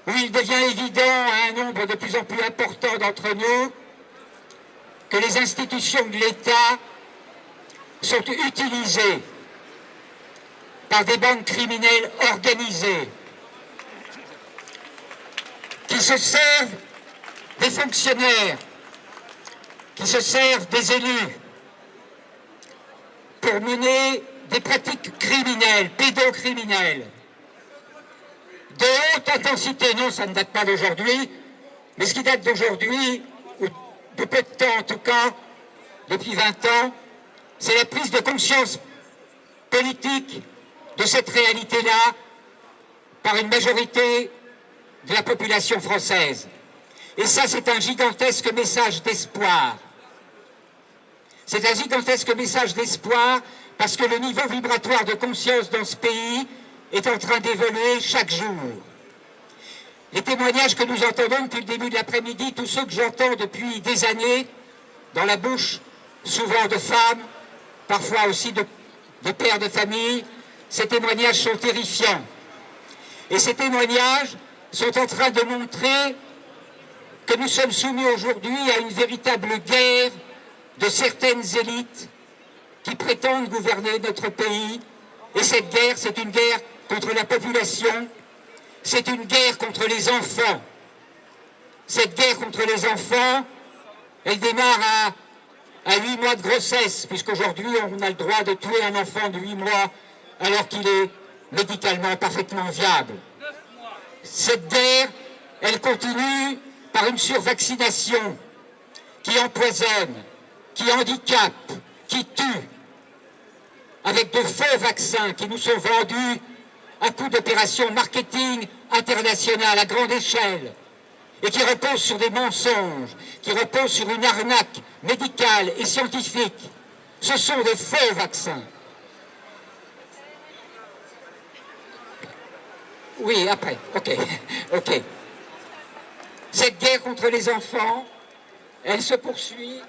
où il devient évident à un nombre de plus en plus important d'entre nous que les institutions de l'État sont utilisées par des bandes criminelles organisées qui se servent des fonctionnaires, qui se servent des élus pour mener des pratiques criminelles, pédocriminelles, de haute intensité. Non, ça ne date pas d'aujourd'hui, mais ce qui date d'aujourd'hui, ou de peu de temps en tout cas, depuis 20 ans, c'est la prise de conscience politique de cette réalité-là par une majorité de la population française. Et ça, c'est un gigantesque message d'espoir. C'est un gigantesque message d'espoir parce que le niveau vibratoire de conscience dans ce pays est en train d'évoluer chaque jour. Les témoignages que nous entendons depuis le début de l'après-midi, tous ceux que j'entends depuis des années, dans la bouche souvent de femmes, parfois aussi de pères de famille, ces témoignages sont terrifiants. Et ces témoignages sont en train de montrer que nous sommes soumis aujourd'hui à une véritable guerre de certaines élites qui prétendent gouverner notre pays. Et cette guerre, c'est une guerre contre la population, c'est une guerre contre les enfants. Cette guerre contre les enfants, elle démarre à 8 mois de grossesse, puisqu'aujourd'hui on a le droit de tuer un enfant de 8 mois alors qu'il est médicalement parfaitement viable. Cette guerre, elle continue par une survaccination qui empoisonne, qui handicape, qui tue, avec de faux vaccins qui nous sont vendus à coup d'opérations marketing internationales à grande échelle et qui reposent sur des mensonges, qui reposent sur une arnaque médicale et scientifique. Ce sont des faux vaccins. Oui, après, ok. Cette guerre contre les enfants, elle se poursuit.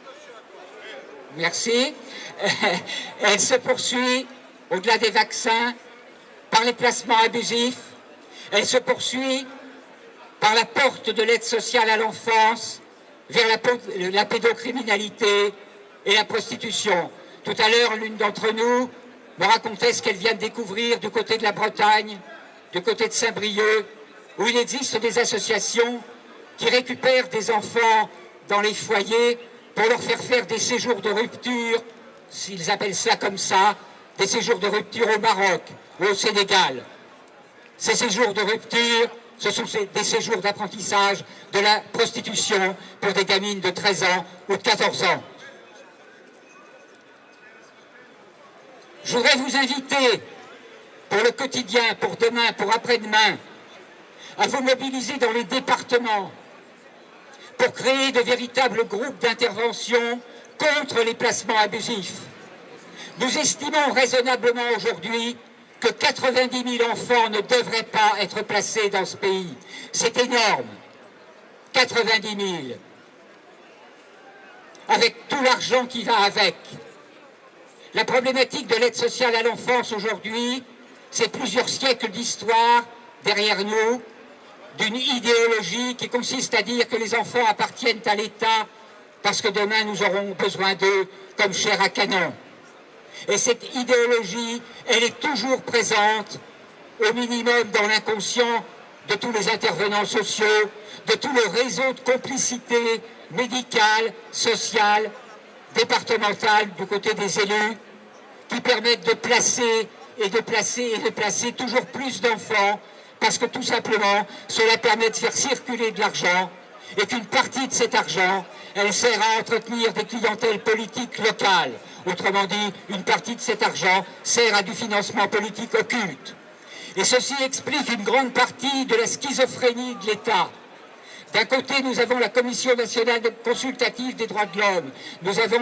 Merci. Elle se poursuit au-delà des vaccins par les placements abusifs. Elle se poursuit par la porte de l'aide sociale à l'enfance vers la pédocriminalité et la prostitution. Tout à l'heure, l'une d'entre nous me racontait ce qu'elle vient de découvrir du côté de la Bretagne, du côté de Saint-Brieuc, où il existe des associations qui récupèrent des enfants dans les foyers pour leur faire des séjours de rupture, s'ils appellent cela comme ça, des séjours de rupture au Maroc ou au Sénégal. Ces séjours de rupture, ce sont des séjours d'apprentissage de la prostitution pour des gamines de 13 ans ou de 14 ans. Je voudrais vous inviter, pour le quotidien, pour demain, pour après-demain, à vous mobiliser dans les départements pour créer de véritables groupes d'intervention contre les placements abusifs. Nous estimons raisonnablement aujourd'hui que 90 000 enfants ne devraient pas être placés dans ce pays. C'est énorme. 90 000. Avec tout l'argent qui va avec. La problématique de l'aide sociale à l'enfance aujourd'hui, c'est plusieurs siècles d'histoire derrière nous, d'une idéologie qui consiste à dire que les enfants appartiennent à l'État parce que demain nous aurons besoin d'eux comme chair à canon. Et cette idéologie, elle est toujours présente, au minimum dans l'inconscient de tous les intervenants sociaux, de tout le réseau de complicité médicale, sociale, départementale du côté des élus, qui permettent de placer et de placer et de placer toujours plus d'enfants, parce que tout simplement, cela permet de faire circuler de l'argent, et qu'une partie de cet argent, elle sert à entretenir des clientèles politiques locales. Autrement dit, une partie de cet argent sert à du financement politique occulte. Et ceci explique une grande partie de la schizophrénie de l'État. D'un côté, nous avons la Commission nationale consultative des droits de l'homme, nous avons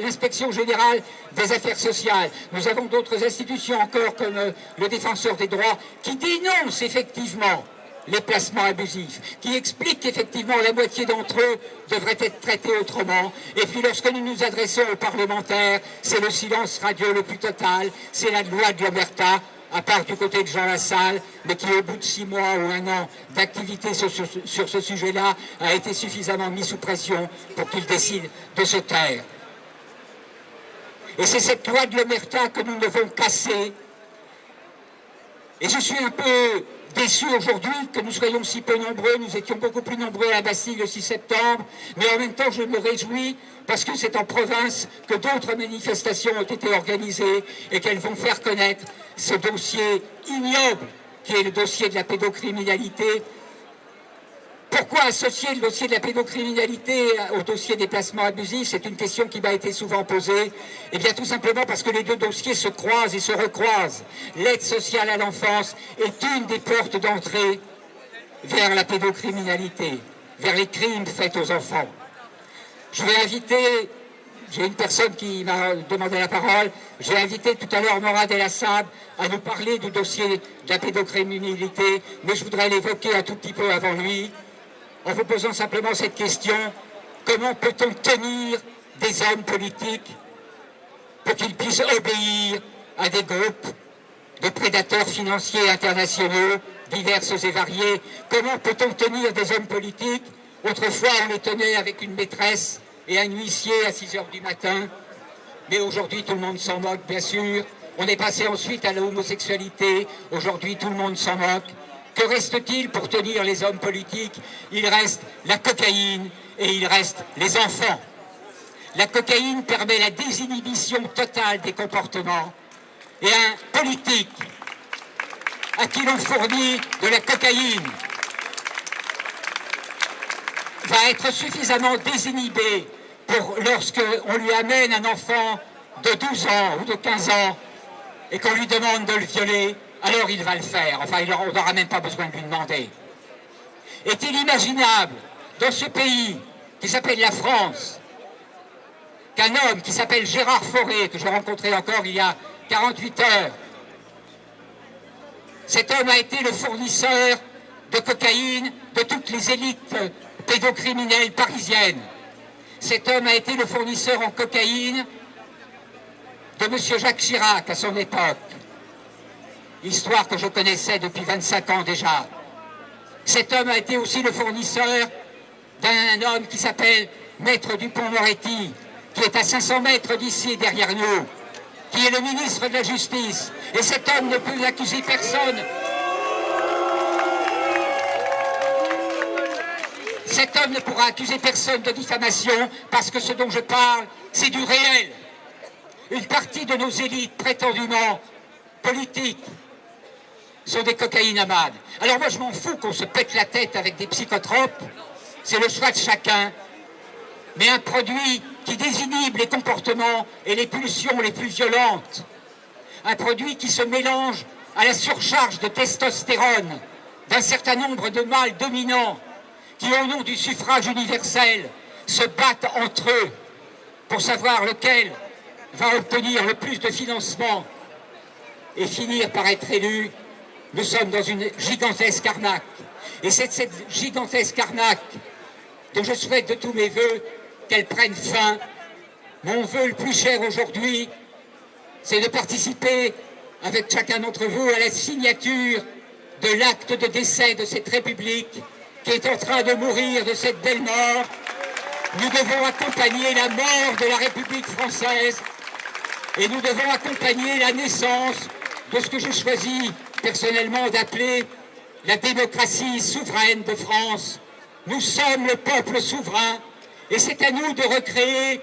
l'Inspection générale des affaires sociales, nous avons d'autres institutions encore comme le Défenseur des droits qui dénoncent effectivement les placements abusifs, qui expliquent qu'effectivement la moitié d'entre eux devraient être traités autrement. Et puis lorsque nous nous adressons aux parlementaires, c'est le silence radio le plus total, c'est la loi de l'omerta, à part du côté de Jean Lassalle, mais qui au bout de 6 mois ou 1 an d'activité sur ce sujet-là a été suffisamment mis sous pression pour qu'il décide de se taire. Et c'est cette loi de l'omerta que nous devons casser. Et je suis un peu déçu aujourd'hui que nous soyons si peu nombreux. Nous étions beaucoup plus nombreux à la Bastille le 6 septembre, mais en même temps je me réjouis parce que c'est en province que d'autres manifestations ont été organisées et qu'elles vont faire connaître ce dossier ignoble qui est le dossier de la pédocriminalité. Pourquoi associer le dossier de la pédocriminalité au dossier des placements abusifs? C'est une question qui m'a été souvent posée. Eh bien tout simplement parce que les deux dossiers se croisent et se recroisent. L'aide sociale à l'enfance est une des portes d'entrée vers la pédocriminalité, vers les crimes faits aux enfants. Je vais inviter, j'ai une personne qui m'a demandé la parole, j'ai invité tout à l'heure Morad El Assad à nous parler du dossier de la pédocriminalité, mais je voudrais l'évoquer un tout petit peu avant lui, en vous posant simplement cette question: comment peut-on tenir des hommes politiques pour qu'ils puissent obéir à des groupes de prédateurs financiers internationaux divers et variés? Comment peut-on tenir des hommes politiques? Autrefois, on les tenait avec une maîtresse et un huissier à 6 heures du matin, mais aujourd'hui tout le monde s'en moque, bien sûr. On est passé ensuite à l'homosexualité, aujourd'hui tout le monde s'en moque. Que reste-t-il pour tenir les hommes politiques? Il reste la cocaïne et il reste les enfants. La cocaïne permet la désinhibition totale des comportements. Et un politique à qui l'on fournit de la cocaïne va être suffisamment désinhibé pour lorsqu'on lui amène un enfant de 12 ans ou de 15 ans et qu'on lui demande de le violer, alors il va le faire. Enfin, on n'aura même pas besoin de lui demander. Est-il imaginable, dans ce pays qui s'appelle la France, qu'un homme qui s'appelle Gérard Fauré, que j'ai rencontré encore il y a 48 heures, cet homme a été le fournisseur de cocaïne de toutes les élites pédocriminelles parisiennes. Cet homme a été le fournisseur en cocaïne de M. Jacques Chirac à son époque. Histoire que je connaissais depuis 25 ans déjà. Cet homme a été aussi le fournisseur d'un homme qui s'appelle Maître Dupond-Moretti, qui est à 500 mètres d'ici, derrière nous, qui est le ministre de la Justice. Et cet homme ne peut accuser personne. Cet homme ne pourra accuser personne de diffamation parce que ce dont je parle, c'est du réel. Une partie de nos élites prétendument politiques sont des cocaïnomades. Alors moi je m'en fous qu'on se pète la tête avec des psychotropes, c'est le choix de chacun, mais un produit qui désinhibe les comportements et les pulsions les plus violentes, un produit qui se mélange à la surcharge de testostérone d'un certain nombre de mâles dominants qui au nom du suffrage universel se battent entre eux pour savoir lequel va obtenir le plus de financement et finir par être élu. Nous sommes dans une gigantesque arnaque. Et c'est cette gigantesque arnaque dont je souhaite de tous mes voeux qu'elle prenne fin. Mon vœu le plus cher aujourd'hui, c'est de participer avec chacun d'entre vous à la signature de l'acte de décès de cette République qui est en train de mourir de cette belle mort. Nous devons accompagner la mort de la République française et nous devons accompagner la naissance de ce que j'ai choisi personnellement d'appeler la démocratie souveraine de France. Nous sommes le peuple souverain et c'est à nous de recréer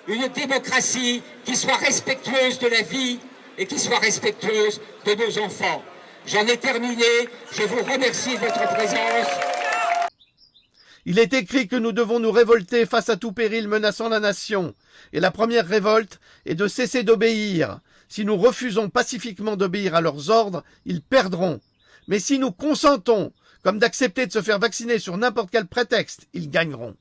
une démocratie qui soit respectueuse de la vie et qui soit respectueuse de nos enfants. J'en ai terminé, je vous remercie de votre présence. Il est écrit que nous devons nous révolter face à tout péril menaçant la nation. Et la première révolte est de cesser d'obéir. Si nous refusons pacifiquement d'obéir à leurs ordres, ils perdront. Mais si nous consentons comme d'accepter de se faire vacciner sur n'importe quel prétexte, ils gagneront.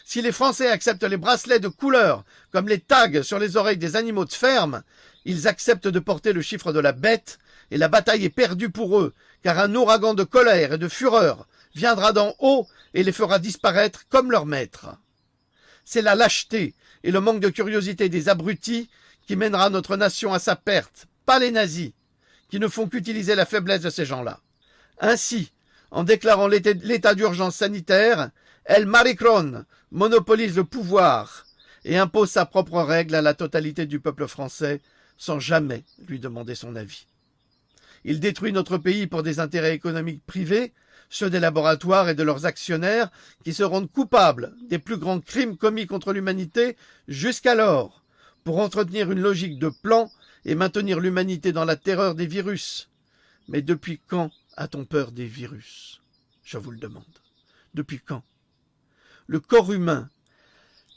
Si les Français acceptent les bracelets de couleur, comme les tags sur les oreilles des animaux de ferme, ils acceptent de porter le chiffre de la bête, et la bataille est perdue pour eux, car un ouragan de colère et de fureur viendra d'en haut et les fera disparaître comme leur maître. C'est la lâcheté et le manque de curiosité des abrutis qui mènera notre nation à sa perte, pas les nazis, qui ne font qu'utiliser la faiblesse de ces gens-là. Ainsi, en déclarant l'état d'urgence sanitaire, El Maricrón monopolise le pouvoir et impose sa propre règle à la totalité du peuple français sans jamais lui demander son avis. Il détruit notre pays pour des intérêts économiques privés, ceux des laboratoires et de leurs actionnaires qui se rendent coupables des plus grands crimes commis contre l'humanité jusqu'alors, pour entretenir une logique de plan et maintenir l'humanité dans la terreur des virus. Mais depuis quand a-t-on peur des virus? Je vous le demande. Depuis quand? Le corps humain,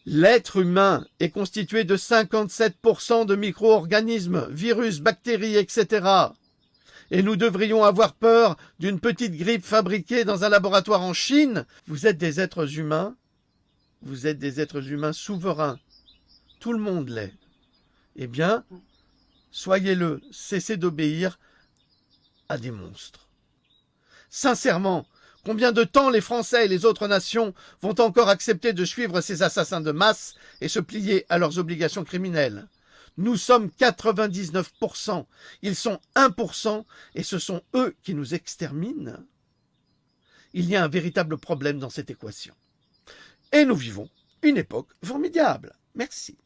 l'être humain est constitué de 57% de micro-organismes, virus, bactéries, etc. Et nous devrions avoir peur d'une petite grippe fabriquée dans un laboratoire en Chine. Vous êtes des êtres humains. Vous êtes des êtres humains souverains. Tout le monde l'est. Eh bien, soyez-le, cessez d'obéir à des monstres. Sincèrement, combien de temps les Français et les autres nations vont encore accepter de suivre ces assassins de masse et se plier à leurs obligations criminelles? Nous sommes 99%, ils sont 1%, et ce sont eux qui nous exterminent. Il y a un véritable problème dans cette équation. Et nous vivons une époque formidable. Merci.